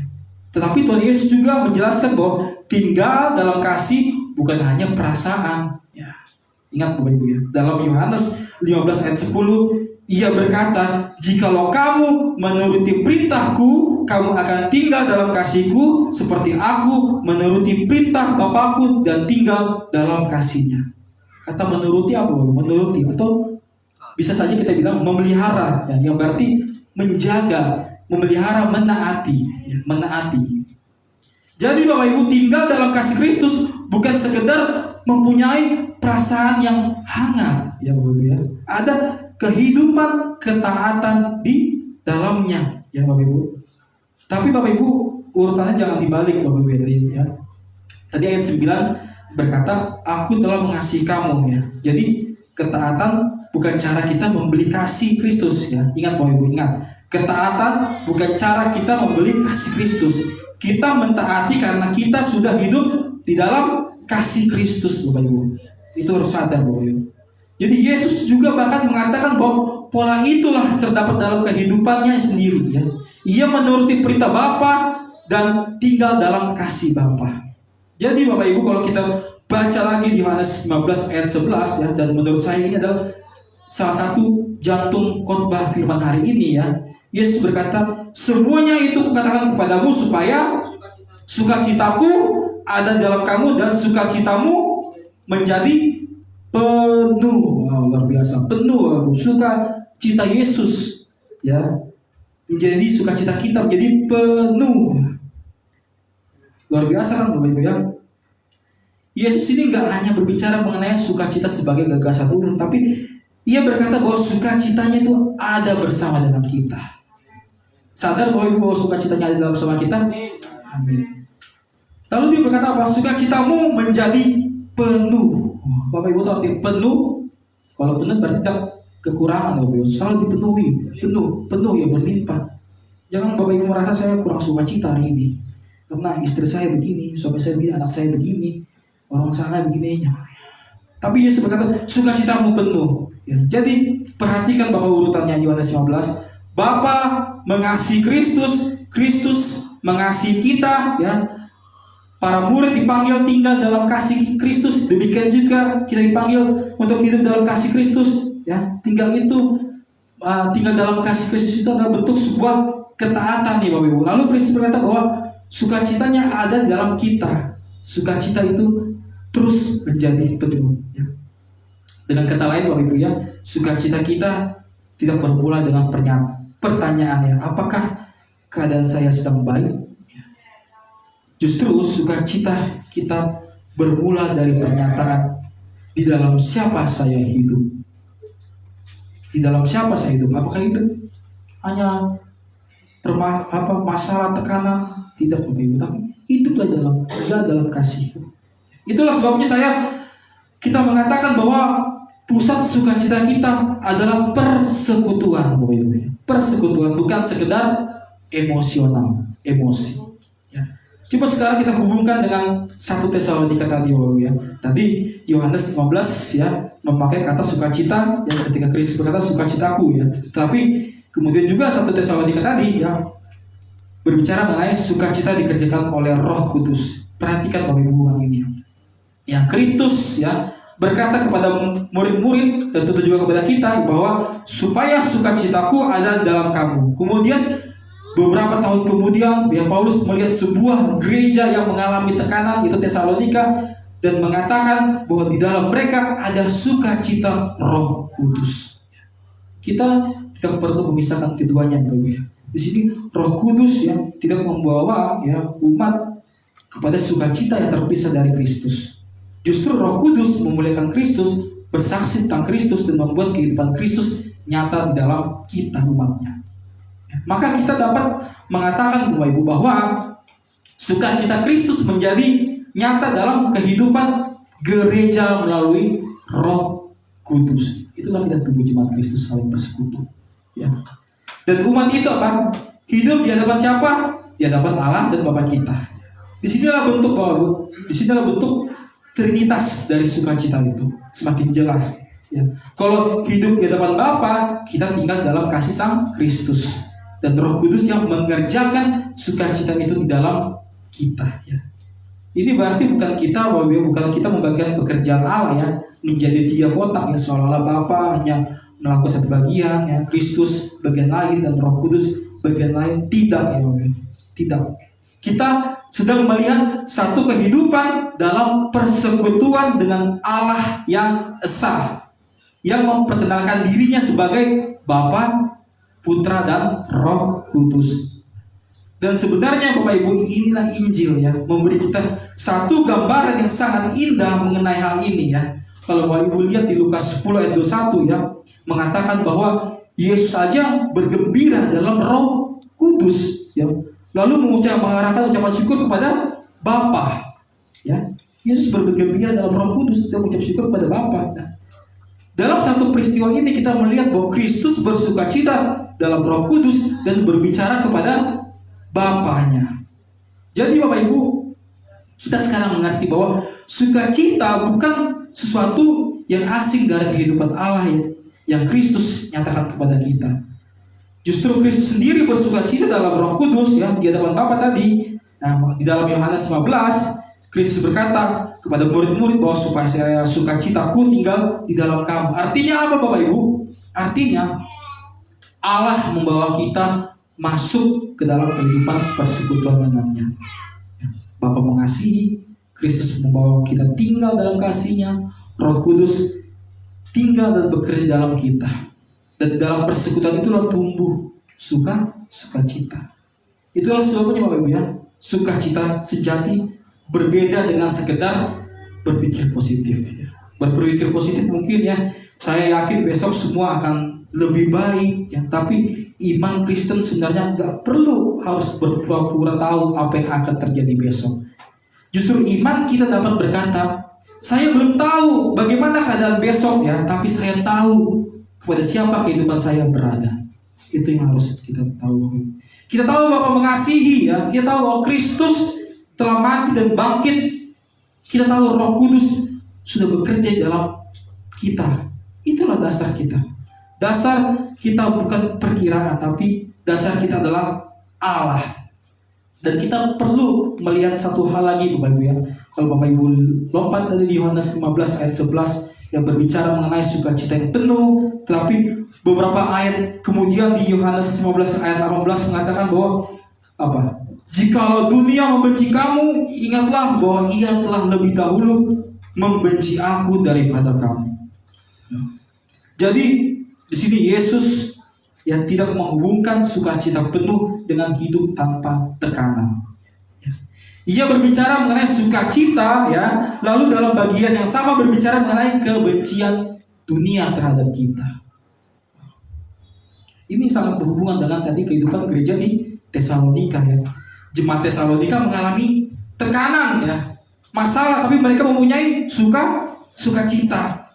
Tetapi Tuhan Yesus juga menjelaskan bahwa tinggal dalam kasih bukan hanya perasaan. Ya. Ingat Bapak Ibu ya. Dalam Yohanes 15 ayat 10, Ia berkata, jikalau kamu menuruti perintahku, kamu akan tinggal dalam kasihku, seperti aku menuruti perintah Bapakku dan tinggal dalam kasihnya. Kata menuruti apa? Menuruti atau bisa saja kita bilang memelihara, ya, yang berarti menjaga, memelihara, menaati, ya, menaati. Jadi Bapak Ibu tinggal dalam kasih Kristus bukan sekedar mempunyai perasaan yang hangat, ya Bapak Ibu ya. Ada kehidupan ketaatan di dalamnya, ya Bapak Ibu. Tapi Bapak Ibu urutannya jangan dibalik Bapak Ibu ya. Tadi ayat 9 berkata, aku telah mengasihi kamu ya. Jadi ketaatan bukan cara kita membeli kasih Kristus ya. Ingat Bapak Ibu, ingat. Ketaatan bukan cara kita membeli kasih Kristus. Kita mentaati karena kita sudah hidup di dalam kasih Kristus Bapak Ibu. Itu harus sadar Bapak Ibu. Jadi Yesus juga bahkan mengatakan bahwa pola itulah terdapat dalam kehidupannya sendiri ya. Ia menuruti perintah Bapa dan tinggal dalam kasih Bapa. Jadi Bapak Ibu kalau kita baca lagi di Yohanes 15 ayat 11 ya, dan menurut saya ini adalah salah satu jantung khotbah firman hari ini ya. Yesus berkata, semuanya itu kukatakan kepadamu supaya sukacitaku ada dalam kamu dan sukacitamu menjadi penuh. Wow, luar biasa, penuh. Sukacita Yesus ya menjadi sukacita kita, menjadi penuh. Luar biasa kan Bapak Ibu ya. Yesus ini nggak hanya berbicara mengenai sukacita sebagai gagasan umum, tapi Ia berkata bahwa sukacitanya itu ada bersama dengan kita. Sadar bahwa sukacitanya ada bersama kita? Amin. Lalu Dia berkata apa? Sukacitamu menjadi penuh. Bapak Ibu tahu arti penuh? Kalau penuh berarti tidak kekurangan Bapak Ibu. Selalu dipenuhi, penuh ya, berlimpah. Jangan Bapak Ibu merasa saya kurang sukacita hari ini karena istri saya begini, suami saya begini, anak saya begini, orang sana begini. Tapi Yesus berkata, sukacitamu penuh. Ya, jadi perhatikan Bapak urutannya Yohanes 15. Bapa mengasihi Kristus, Kristus mengasihi kita. Ya, para murid dipanggil tinggal dalam kasih Kristus. Demikian juga kita dipanggil untuk hidup dalam kasih Kristus. Ya, tinggal dalam kasih Kristus itu adalah bentuk sebuah ketaatan nih Bapak Ibu. Lalu Kristus berkata bahwa sukacitanya ada dalam kita. Sukacita itu terus menjadi penuh ya. Dengan kata lain Bapak Ibu ya, sukacita kita tidak bermula dengan pertanyaan ya, apakah keadaan saya sedang baik? Justru sukacita kita bermula dari pernyataan, di dalam siapa saya hidup. Di dalam siapa saya hidup? Apakah itu hanya masalah tekanan? Tidak, Bapak Ibu, tapi hiduplah dalam kasih. Itulah sebabnya kita mengatakan bahwa pusat sukacita kita adalah persekutuan, Bapak Ibu. Persekutuan, bukan sekedar emosi. Ya. Coba sekarang kita hubungkan dengan 1 Tesalonika tadi, Bapak Ibu ya. Tadi Yohanes 15 ya memakai kata sukacita, yang ketika Kristus berkata sukacitaku ya. Tapi kemudian juga 1 Tesalonika tadi ya berbicara mengenai sukacita dikerjakan oleh Roh Kudus. Perhatikan Bapak Ibu hubungan ini. Yang Kristus ya berkata kepada murid-murid dan tentu juga kepada kita bahwa supaya sukacitaku ada dalam kamu. Kemudian beberapa tahun kemudian Paulus melihat sebuah gereja yang mengalami tekanan, itu Tesalonika, dan mengatakan bahwa di dalam mereka ada sukacita Roh Kudus. Kita tidak perlu memisahkan keduanya, Bapak ya. Di sini Roh Kudus yang tidak membawa ya umat kepada sukacita yang terpisah dari Kristus. Justru Roh Kudus memuliakan Kristus, bersaksi tentang Kristus, dan membuat kehidupan Kristus nyata di dalam kita umatnya. Maka kita dapat mengatakan Bapak Ibu bahwa sukacita Kristus menjadi nyata dalam kehidupan gereja melalui Roh Kudus. Itulah kita tubuh jemaat Kristus saling bersekutu. Ya. Dan umat itu apa? Hidup di hadapan siapa? Di hadapan Allah dan Bapa kita. Disinilah bentuk Bapak Ibu. Disinilah bentuk Trinitas dari sukacita itu semakin jelas. Ya. Kalau hidup di hadapan Bapa, kita tinggal dalam kasih Sang Kristus. Dan Roh Kudus yang mengerjakan sukacita itu di dalam kita. Ya. Ini berarti bukan kita membagikan pekerjaan Allah ya menjadi 3 kotak ya, seolah-olah Bapa hanya melakukan satu bagian ya, Kristus bagian lain dan Roh Kudus bagian lain. Tidak ya, tidak. Kita sedang melihat satu kehidupan dalam persekutuan dengan Allah yang esa, yang memperkenalkan dirinya sebagai Bapa, Putra, dan Roh Kudus. Dan sebenarnya Bapak Ibu, inilah Injil ya, memberi kita satu gambaran yang sangat indah mengenai hal ini ya. Kalau Bapak Ibu lihat di Lukas 10 ayat 21 ya, mengatakan bahwa Yesus saja bergembira dalam Roh Kudus ya. Lalu mengarahkan ucapan syukur kepada Bapa. Ya, Yesus bergembira dalam Roh Kudus dan mengucap syukur kepada Bapa. Nah, dalam satu peristiwa ini kita melihat bahwa Kristus bersukacita dalam Roh Kudus dan berbicara kepada Bapanya. Jadi Bapak Ibu, kita sekarang mengerti bahwa sukacita bukan sesuatu yang asing dari kehidupan Allah yang Kristus nyatakan kepada kita. Justru Kristus sendiri bersukacita dalam Roh Kudus ya di hadapan Bapa tadi. Nah, di dalam Yohanes 15 Kristus berkata kepada murid-murid bahwa supaya saya sukacitaku tinggal di dalam kamu. Artinya apa Bapak Ibu? Artinya Allah membawa kita masuk ke dalam kehidupan persekutuan dengannya. Bapa mengasihi, Kristus membawa kita tinggal dalam kasih-Nya, Roh Kudus tinggal dan bekerja dalam kita. Dan dalam persekutuan itulah tumbuh sukacita. Itulah sebabnya Bapak Ibu ya, sukacita sejati berbeda dengan sekedar berpikir positif. Berpikir positif mungkin ya, saya yakin besok semua akan lebih baik ya, tapi iman Kristen sebenarnya nggak perlu harus berpura-pura tahu apa yang akan terjadi besok. Justru iman kita dapat berkata, saya belum tahu bagaimana keadaan besok ya, tapi saya tahu kepada siapa kehidupan saya berada. Itu yang harus kita tahu. Kita tahu Bapa mengasihi ya, kita tahu bahwa Kristus telah mati dan bangkit. Kita tahu Roh Kudus sudah bekerja dalam kita. Itulah dasar kita. Dasar kita bukan perkiraan, tapi dasar kita adalah Allah. Dan kita perlu melihat satu hal lagi Bapak Ibu ya. Kalau Bapak Ibu lompat dari Yohanes 15 ayat 11 yang berbicara mengenai sukacita yang penuh, tetapi beberapa ayat kemudian di Yohanes 15 ayat 18 mengatakan bahwa apa? Jikalau dunia membenci kamu, ingatlah bahwa ia telah lebih dahulu membenci aku daripada kamu. Jadi di sini Yesus yang tidak menghubungkan sukacita penuh dengan hidup tanpa tekanan. Ia berbicara mengenai sukacita ya, lalu dalam bagian yang sama berbicara mengenai kebencian dunia terhadap kita. Ini sangat berhubungan dengan tadi kehidupan gereja di Tesalonika ya. Jemaat Tesalonika mengalami tekanan ya, masalah, tapi mereka mempunyai sukacita.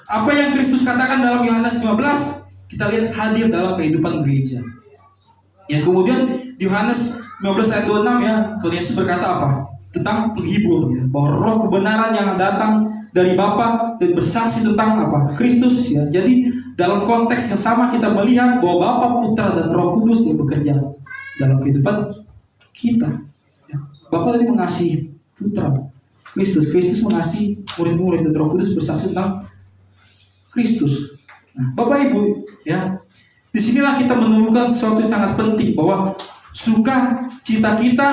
Apa yang Kristus katakan dalam Yohanes 15 kita lihat hadir dalam kehidupan gereja. Yang kemudian di Yohanes 15 ayat 26 ya, Tuhan Yesus berkata apa? Tentang penghibur ya, bahwa roh kebenaran yang datang dari Bapa dan bersaksi tentang apa? Kristus ya. Jadi dalam konteks yang sama kita melihat bahwa Bapa, Putra dan Roh Kudus yang bekerja dalam kehidupan kita. Ya. Bapa tadi mengasihi Putra Kristus, Kristus mengasihi murid-murid, dan Roh Kudus bersaksi tentang Kristus. Nah, Bapak Ibu ya, disinilah kita menemukan sesuatu yang sangat penting, bahwa sukacita kita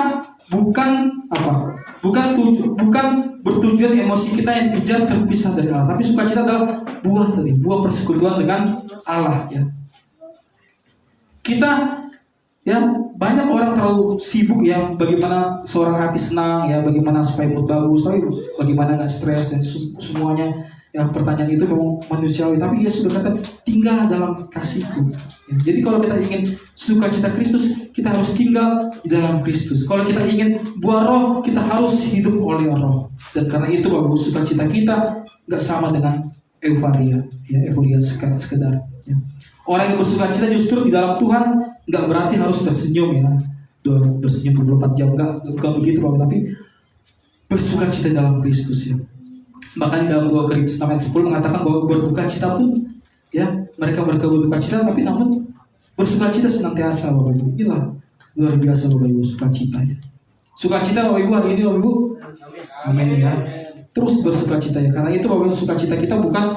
bukan apa? Bukan bertujuan emosi kita yang kejar terpisah dari Allah, tapi sukacita adalah buah persekutuan dengan Allah ya. Kita ya, banyak orang terlalu sibuk ya, bagaimana seorang hati senang ya, bagaimana supaya mood bagus, tapi bagaimana nggak stres ya, semuanya ya, pertanyaan itu memang manusiawi, tapi Yesus berkata tinggal dalam kasihku ya. Jadi kalau kita ingin sukacita Kristus, kita harus tinggal di dalam Kristus. Kalau kita ingin buah roh, kita harus hidup oleh roh. Dan karena itu bahwa sukacita kita nggak sama dengan euforia ya, euforia sekedar ya. Orang yang bersukacita justru di dalam Tuhan nggak berarti harus tersenyum ya, bersenyum 24 jam, bukan begitu Bapak, tapi bersukacita dalam Kristus ya. Bahkan dalam 2 Korintus 6 ayat 10 mengatakan bahwa berbukacita pun ya, mereka berbukacita tapi namun bersukacita senantiasa Bapak Ibu. Inilah luar biasa Bapak Ibu sukacita ya. Sukacita Bapak Ibu hari ini Bapak Ibu. Amin ya. Terus bersukacita ya. Karena itu Bapak Ibu, sukacita kita bukan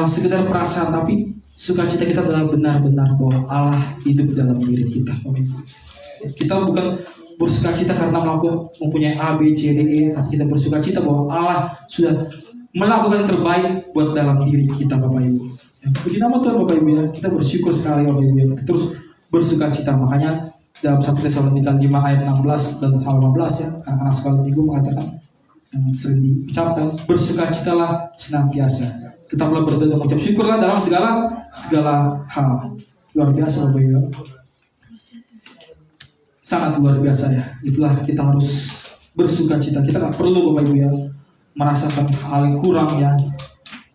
sekedar perasaan, tapi sukacita kita adalah benar-benar bahwa Allah hidup dalam diri kita Bapak Ibu. Kita bukan bersukacita karena mempunyai A, B, C, D, E, tapi kita bersukacita bahwa Allah sudah melakukan yang terbaik buat dalam diri kita Bapak Ibu. Ya, puji nama Tuhan Bapak Ibu ya. Kita bersyukur sekali Bapak Ibu ya. Kita terus bersukacita. Makanya dalam 1 Tesalonika 5 ayat 16 dan 15 ya, anak-anak sekolah minggu mengatakan yang sering diucapkan, bersukacitalah senantiasa. Tetaplah berdoa dan mengucap syukurlah dalam segala hal. Luar biasa Bapak Ibu ya. Sangat luar biasa ya. Itulah kita harus bersukacita. Kita nggak perlu Bapak Ibu ya merasakan hal yang kurang ya,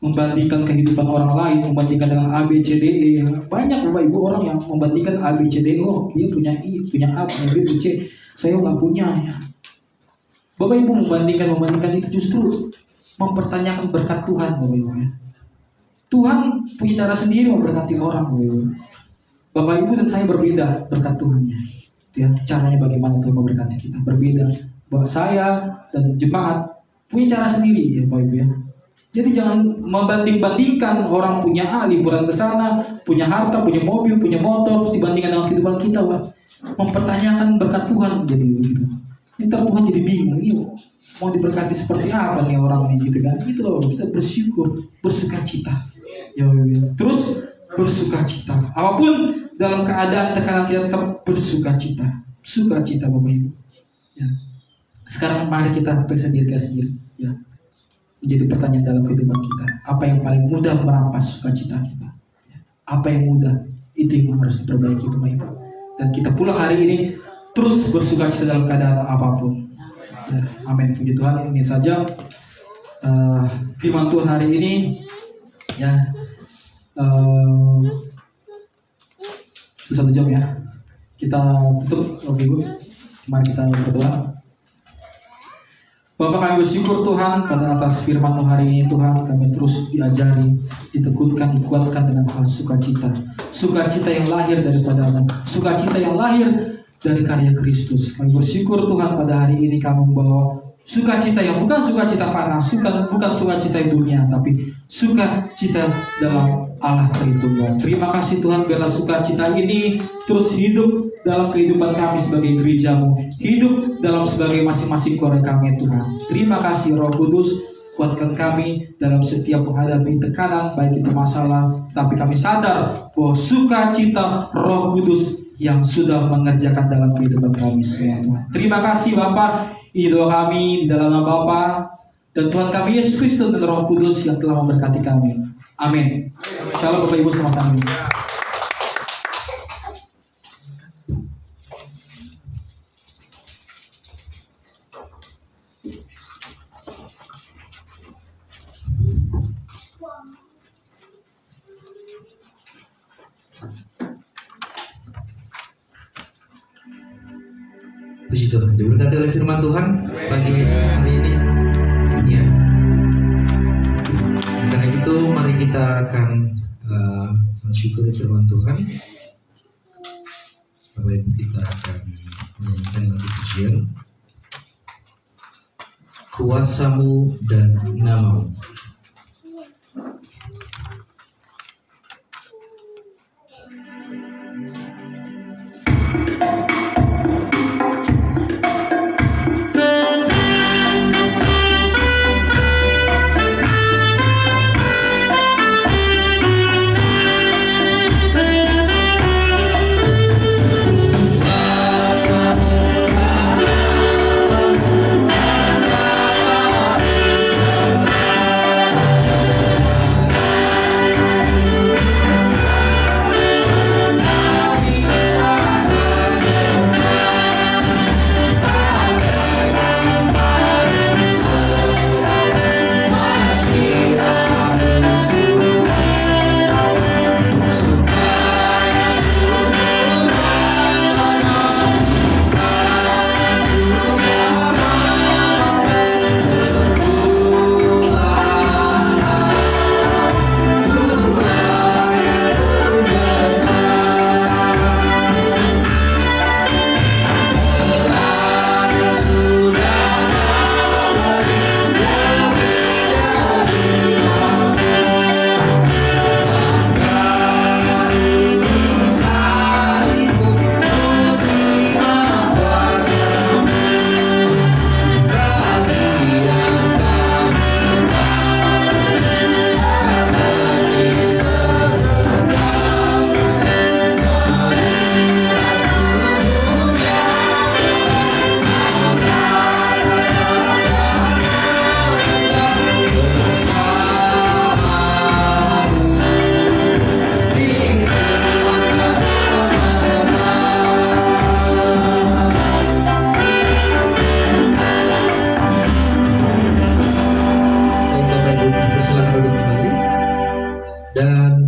membandingkan kehidupan orang lain, membandingkan dengan A, B, C, D, E. Banyak Bapak Ibu orang yang membandingkan A, B, C, D, E. Oh dia punya I, punya A, punya B, punya C, saya nggak punya ya. Bapak Ibu membandingkan itu justru mempertanyakan berkat Tuhan Bapak Ibu ya. Tuhan punya cara sendiri memberkati orang Bapak Ibu. Bapak Ibu dan saya berbeda berkat Tuhannya. Ya, caranya bagaimana Tuhan memberkati kita berbeda. Bahwa saya dan jemaat punya cara sendiri ya Bapak Ibu ya. Jadi jangan membanding-bandingkan orang punya A, liburan ke sana, punya harta, punya mobil, punya motor, terus dibandingkan dengan kehidupan kita, Pak. Mempertanyakan berkat Tuhan jadi begitu. Ntar Tuhan jadi bingung, ini mau diberkati seperti apa nih orang ini gitu kan. Itu loh, kita bersyukur, bersukacita. Ya. Terus bersukacita. Apapun dalam keadaan tekanan kita tetap bersukacita. Sukacita Bapak Ibu. Ya. Sekarang mari kita periksa diri kita sendiri. Ya. Menjadi pertanyaan dalam kehidupan kita. Apa yang paling mudah merampas sukacita kita? Ya. Apa yang mudah? Itu yang harus diperbaiki Bapak Ibu. Dan kita pulang hari ini terus bersukacita dalam keadaan apapun. Ya. Amin. Puji Tuhan. Ini saja firman Tuhan hari ini. Ya. 1 jam ya. Kita tutup Bapak Ibu. Mari kita berdoa. Bapak, kami bersyukur Tuhan pada atas firman-Mu hari ini Tuhan. Kami terus diajari, ditekunkan, dikuatkan dengan hal sukacita. Sukacita yang lahir daripada-Mu. Sukacita yang lahir dari karya Kristus. Kami bersyukur Tuhan pada hari ini kami membawa sukacita yang bukan sukacita fana, bukan sukacita dunia, tapi sukacita dalam Allah Tritunggal. Terima kasih Tuhan, biarlah sukacita ini terus hidup dalam kehidupan kami sebagai gereja-Mu, hidup dalam sebagai masing-masing keluarga kami Tuhan. Terima kasih Roh Kudus, kuatkan kami dalam setiap menghadapi tekanan, baik itu masalah, tapi kami sadar bahwa sukacita Roh Kudus yang sudah mengerjakan dalam kehidupan kami semua Tuhan. Terima kasih Bapa, ini doa kami di dalam nama Bapa dan Tuhan kami Yesus Kristus dan Roh Kudus yang telah memberkati kami. Amin. Shalom Bapak Ibu sama kami. Puji Tuhan, diberkati oleh firman Tuhan pagi hari ini. Ya. Karena itu mari kita akan mensyukuri firman Tuhan. Bapak Ibu, kita akan menyanyikan lagu pujian Kuasamu dan Namamu.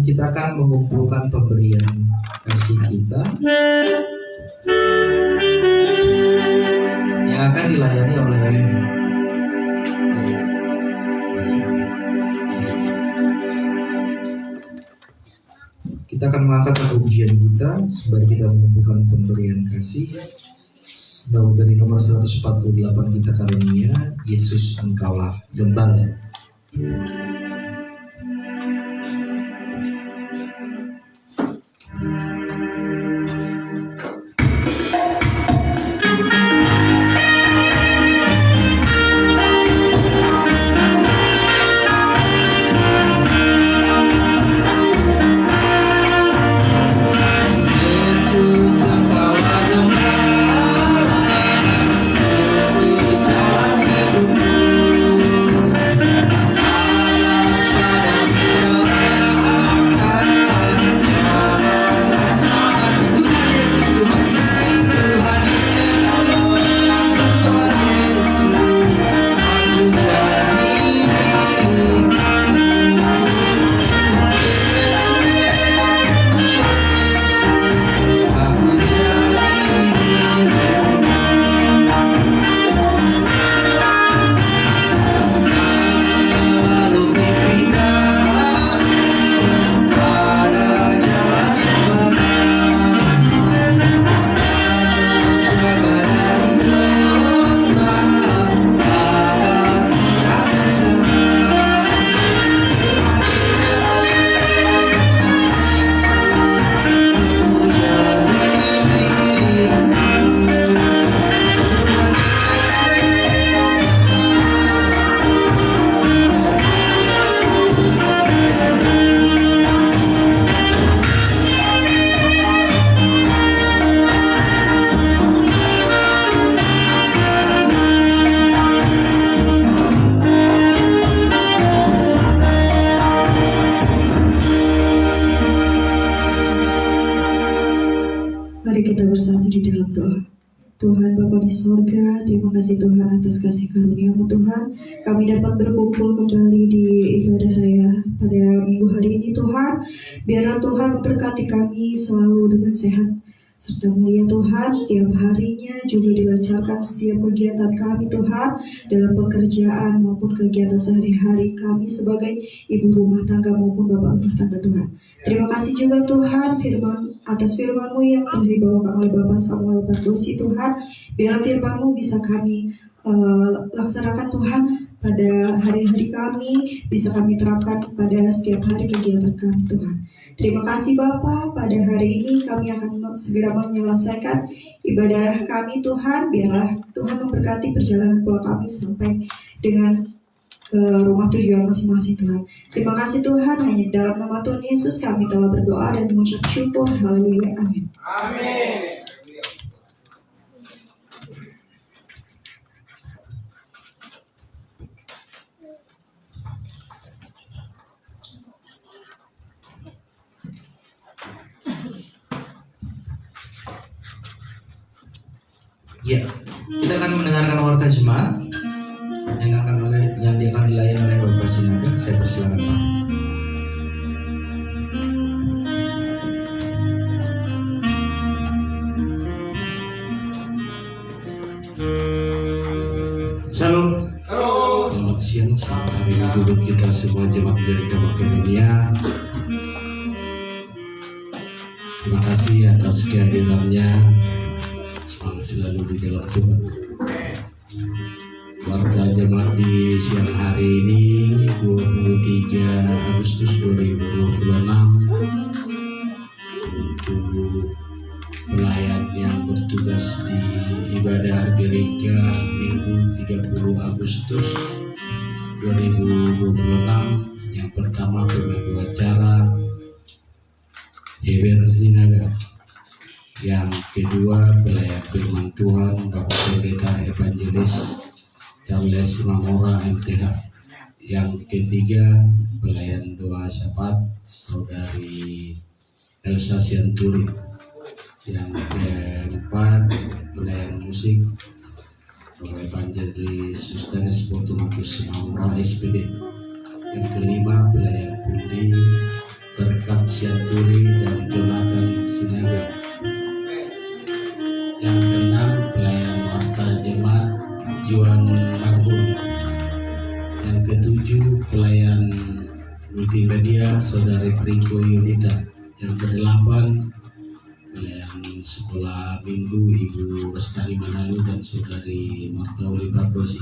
Kita akan mengumpulkan pemberian kasih kita yang akan dilayani oleh kita akan mengangkat lagu pujian kita sembari kita mengumpulkan pemberian kasih dari nomor 148 kita karunia Yesus Engkaulah Gembala. Engkaulah Tuhan Bapa di sorga, terima kasih Tuhan atas kasih karunia-Mu Tuhan. Kami dapat berkumpul kembali di ibadah raya pada minggu hari ini Tuhan. Biarlah Tuhan memberkati kami selalu dengan sehat serta mulia Tuhan, setiap harinya juga dilancarkan setiap kegiatan kami Tuhan, dalam pekerjaan maupun kegiatan sehari-hari kami sebagai ibu rumah tangga maupun bapak rumah tangga Tuhan. Terima kasih juga Tuhan atas firman-Mu yang telah dibawakan oleh Bapak Samuel Bardosi Tuhan. Biarlah firman-Mu bisa kami laksanakan Tuhan pada hari-hari kami, bisa kami terapkan pada setiap hari kegiatan kami Tuhan. Terima kasih Bapa, pada hari ini kami akan segera menyelesaikan ibadah kami Tuhan. Biarlah Tuhan memberkati perjalanan pulang kami sampai dengan ke rumah tujuan masing-masing Tuhan. Terima kasih Tuhan, hanya dalam nama Tuhan Yesus kami telah berdoa dan mengucap syukur. Haleluya, amin. Amin. Ya, kita akan mendengarkan warta jemaat yang akan dilayani oleh Bapak Sinaga. Saya persilakan Pak. Salam. Selamat siang, selamat hari Minggu buat kita semua jemaat dari Kabupaten Dunia. Terima kasih atas kehadirannya. Semangat selalu di dalam Tuhan. Warta jemaat di siang hari ini 23 Agustus 2026 untuk pelayan yang bertugas di ibadah gereja Minggu 30 Agustus 2026. Yang pertama pemandu acara Heber Sinaga, yang kedua pelayan firman Tuhan Bapak Pendeta Evangelis Charles Mamora MTH, yang ketiga pelayan doa syafaat Saudari Elsa Sianturi, yang keempat pelayan musik Bapak Evangelis Sustanes Fortunatus Mamora SPD, yang kelima pelayan pundi Berkat Sianturi dan Jonathan Sinaga, yang keenam pelayan warta jemaat Juan Agung, yang ketujuh pelayan multimedia Saudari Priko Yunita, yang kedelapan pelayan sekolah minggu Ibu Restari Manalu dan Saudari Martauli Bardosi,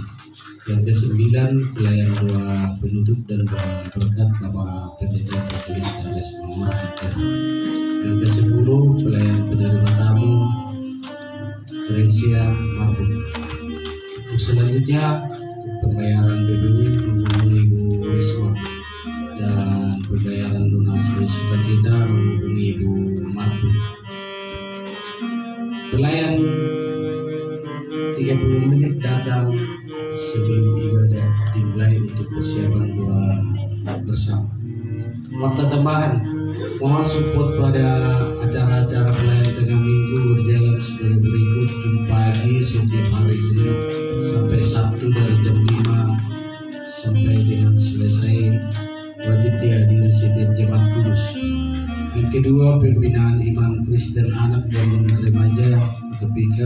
yang kesembilan pelayan doa penutup dan doa berkat Bapak Pendeta Evangelis Charles Mamora MTH, yang kesepuluh pelayan penerima tamu Teresia Marbun. Untuk selanjutnya pembayaran BBU menghubungi Ibu Risma, dan pembayaran donasi sukacita menghubungi Ibu Marbun. Pelayan 30 menit datang sebelum ibadah dimulai untuk persiapan doa bersama. Warta tambahan, mohon support pada acara-acara pelayan tengah minggu berjalan sebagai berikut. Jumpa pagi setiap hari Senin sampai Sabtu dari jam 5 sampai dengan selesai, wajib dihadiri setiap jemaat kudus. Yang kedua, pembinaan iman Kristen anak dan remaja TPK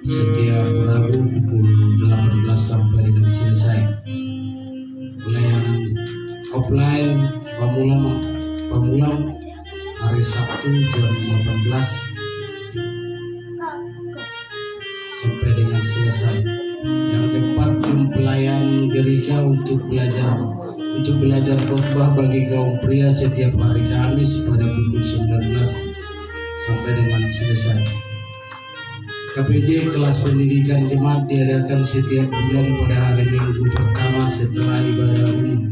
setiap Rabu pukul 18 sampai dengan selesai. Pelayanan offline pamulang hari Sabtu jam 18 sampai dengan selesai. Yang keempat, pelayan gereja untuk belajar khotbah bagi kaum pria setiap hari Kamis pada pukul 19 sampai dengan selesai. KPJ kelas pendidikan jemaat diadakan setiap bulan pada hari Minggu pertama setelah ibadah umum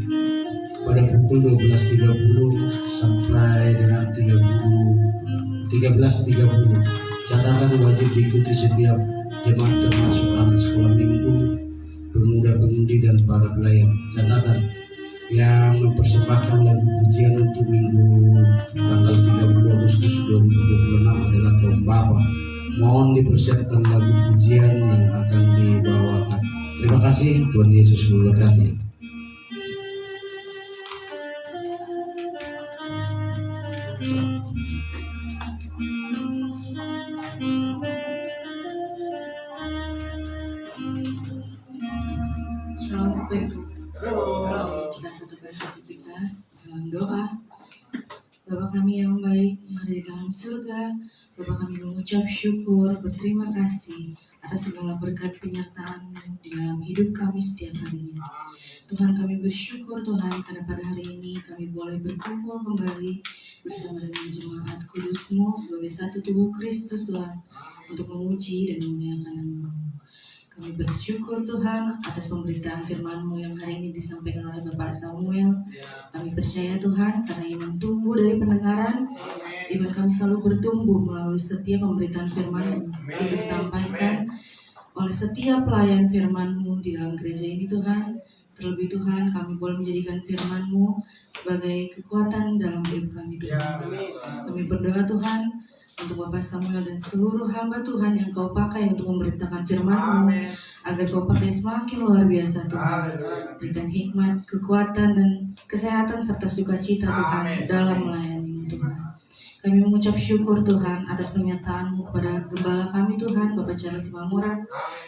pada pukul 12.30 sampai dengan 13.30. Catatan wajib diikuti setiap jemaat termasuk anak sekolah minggu, pemuda-pemudi dan para pelayan. Catatan, yang mempersembahkan lagu pujian untuk minggu tanggal 30 Agustus 2026 adalah kaum bapa. Mohon dipersiapkan lagu pujian yang akan dibawakan. Terima kasih, Tuhan Yesus memberkati. Shalom Bapak Ibu. Mari kita satukan hati kita dalam doa. Bapa kami yang baik yang ada di dalam surga, Bapa kami mengucap syukur, berterima kasih atas segala berkat penyertaan-Mu di dalam hidup kami setiap harinya. Tuhan, kami bersyukur Tuhan karena pada hari ini kami boleh berkumpul kembali bersama dengan jemaat kudus-Mu sebagai satu tubuh Kristus Tuhan, untuk memuji dan memuliakan nama-Mu. Kami bersyukur Tuhan atas pemberitaan firman-Mu yang hari ini disampaikan oleh Bapak Samuel. Kami percaya Tuhan karena iman tumbuh dari pendengaran, iman kami selalu bertumbuh melalui setiap pemberitaan firman-Mu yang disampaikan oleh setiap pelayan firman-Mu di dalam gereja ini Tuhan. Terlebih Tuhan, kami boleh menjadikan firman-Mu sebagai kekuatan dalam hidup kami Tuhan. Kami berdoa Tuhan untuk Bapak Samuel dan seluruh hamba Tuhan yang Kau pakai untuk memberitakan firman-Mu, agar Kau pakai semakin luar biasa Tuhan. Berikan hikmat, kekuatan dan kesehatan serta sukacita Tuhan dalam melayani-Mu Tuhan. Kami mengucap syukur Tuhan atas penyertaan-Mu kepada gembala kami Tuhan, Bapak Charles Simamura,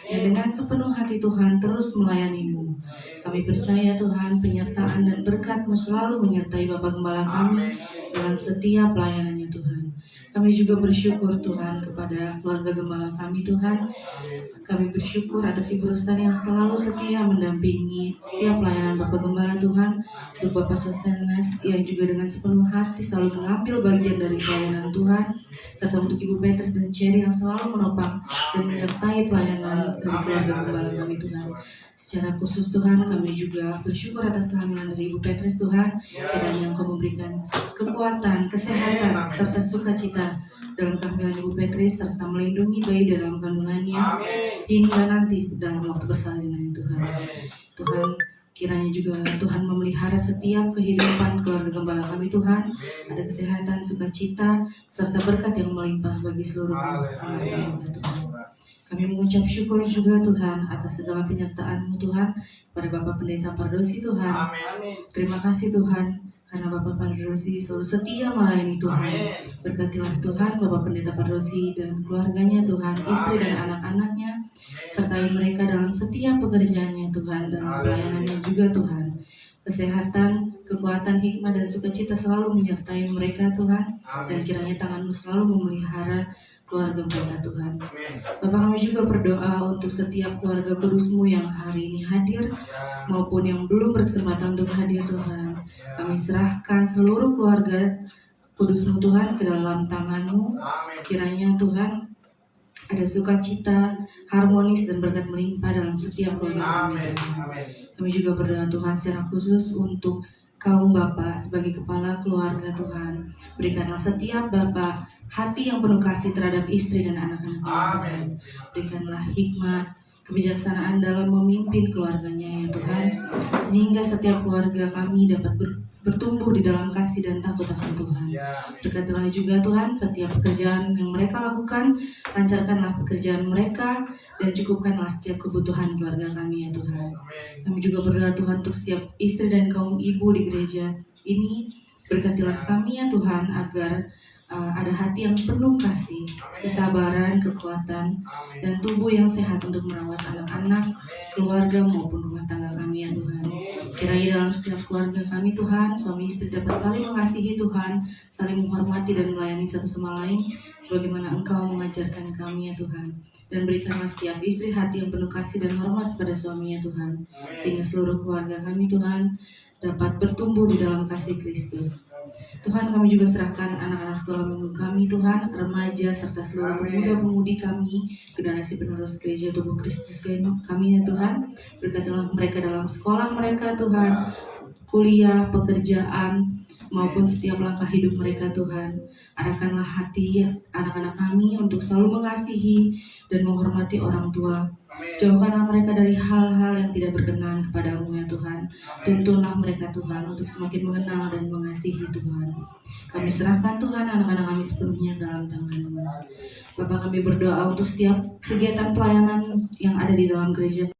yang dengan sepenuh hati Tuhan terus melayani-Mu. Kami percaya Tuhan penyertaan dan berkat-Mu selalu menyertai Bapak Gembala kami dalam setiap pelayanannya Tuhan. Kami juga bersyukur Tuhan kepada keluarga gembala kami Tuhan. Kami bersyukur atas Ibu Rustani yang selalu setia mendampingi setiap pelayanan Bapak Gembala Tuhan. Untuk Bapak Sostenes yang juga dengan sepenuh hati selalu mengambil bagian dari pelayanan Tuhan. Serta untuk Ibu Petrus dan Cherry yang selalu menopang dan menyertai pelayanan dari keluarga gembala kami Tuhan. Secara khusus Tuhan, kami juga bersyukur atas kehamilan dari Ibu Petrus Tuhan. Kiranya Engkau memberikan kekuatan, kesehatan, serta sukacita dalam kehamilan Ibu Petrus, serta melindungi bayi dalam kandungannya hingga nanti dalam waktu persalinan Tuhan. Tuhan, kiranya juga Tuhan memelihara setiap kehidupan keluarga gembala kami Tuhan. Ada kesehatan, sukacita, serta berkat yang melimpah bagi seluruh keluarga Tuhan. Kami mengucap syukur juga Tuhan atas segala penyertaan-Mu Tuhan kepada Bapak Pendeta Pardosi Tuhan. Terima kasih Tuhan karena Bapak Pardosi selalu setia melayani Tuhan. Berkatilah Tuhan Bapak Pendeta Pardosi dan keluarganya Tuhan, istri dan anak-anaknya. Sertai mereka dalam setiap pekerjaannya Tuhan, dalam pelayanannya juga Tuhan. Kesehatan, kekuatan, hikmat, dan sukacita selalu menyertai mereka Tuhan. Dan kiranya tangan-Mu selalu memelihara keluarga mereka Tuhan. Bapak, kami juga berdoa untuk setiap keluarga kudus-Mu yang hari ini hadir maupun yang belum berkesempatan untuk hadir Tuhan. Kami serahkan seluruh keluarga kudus-Mu Tuhan ke dalam tangan-Mu. Kiranya Tuhan ada sukacita, harmonis dan berkat melimpah dalam setiap keluarga kami Tuhan. Kami juga berdoa Tuhan secara khusus untuk kaum Bapak sebagai kepala keluarga Tuhan. Berikanlah setiap Bapak hati yang penuh kasih terhadap istri dan anak-anaknya Tuhan. Berikanlah hikmat, kebijaksanaan dalam memimpin keluarganya ya Tuhan. Sehingga setiap keluarga kami dapat bertumbuh di dalam kasih dan takut akan Tuhan. Berkatilah juga Tuhan setiap pekerjaan yang mereka lakukan. Lancarkanlah pekerjaan mereka dan cukupkanlah setiap kebutuhan keluarga kami ya Tuhan. Kami juga berdoa Tuhan untuk setiap istri dan kaum ibu di gereja ini. Berkatilah kami ya Tuhan agar ada hati yang penuh kasih, kesabaran, kekuatan, dan tubuh yang sehat untuk merawat anak-anak, keluarga maupun rumah tangga kami ya Tuhan. Kiranya dalam setiap keluarga kami Tuhan, suami istri dapat saling mengasihi Tuhan, saling menghormati dan melayani satu sama lain, sebagaimana Engkau mengajarkan kami ya Tuhan. Dan berikanlah setiap istri hati yang penuh kasih dan hormat kepada suaminya Tuhan, sehingga seluruh keluarga kami Tuhan dapat bertumbuh di dalam kasih Kristus. Tuhan, kami juga serahkan anak-anak sekolah minggu kami Tuhan, remaja serta seluruh pemuda-pemudi kami, generasi penerus gereja tubuh Kristus kami ya Tuhan. Berkatilah mereka dalam sekolah mereka Tuhan, kuliah, pekerjaan, maupun setiap langkah hidup mereka Tuhan. Arahkanlah hati anak-anak kami untuk selalu mengasihi dan menghormati orang tua. Jauhkanlah mereka dari hal-hal yang tidak berkenan kepadamu ya Tuhan. Tuntunlah mereka Tuhan untuk semakin mengenal dan mengasihi Tuhan. Kami serahkan Tuhan anak-anak kami sepenuhnya dalam tangan-Mu. Bapak, kami berdoa untuk setiap kegiatan pelayanan yang ada di dalam gereja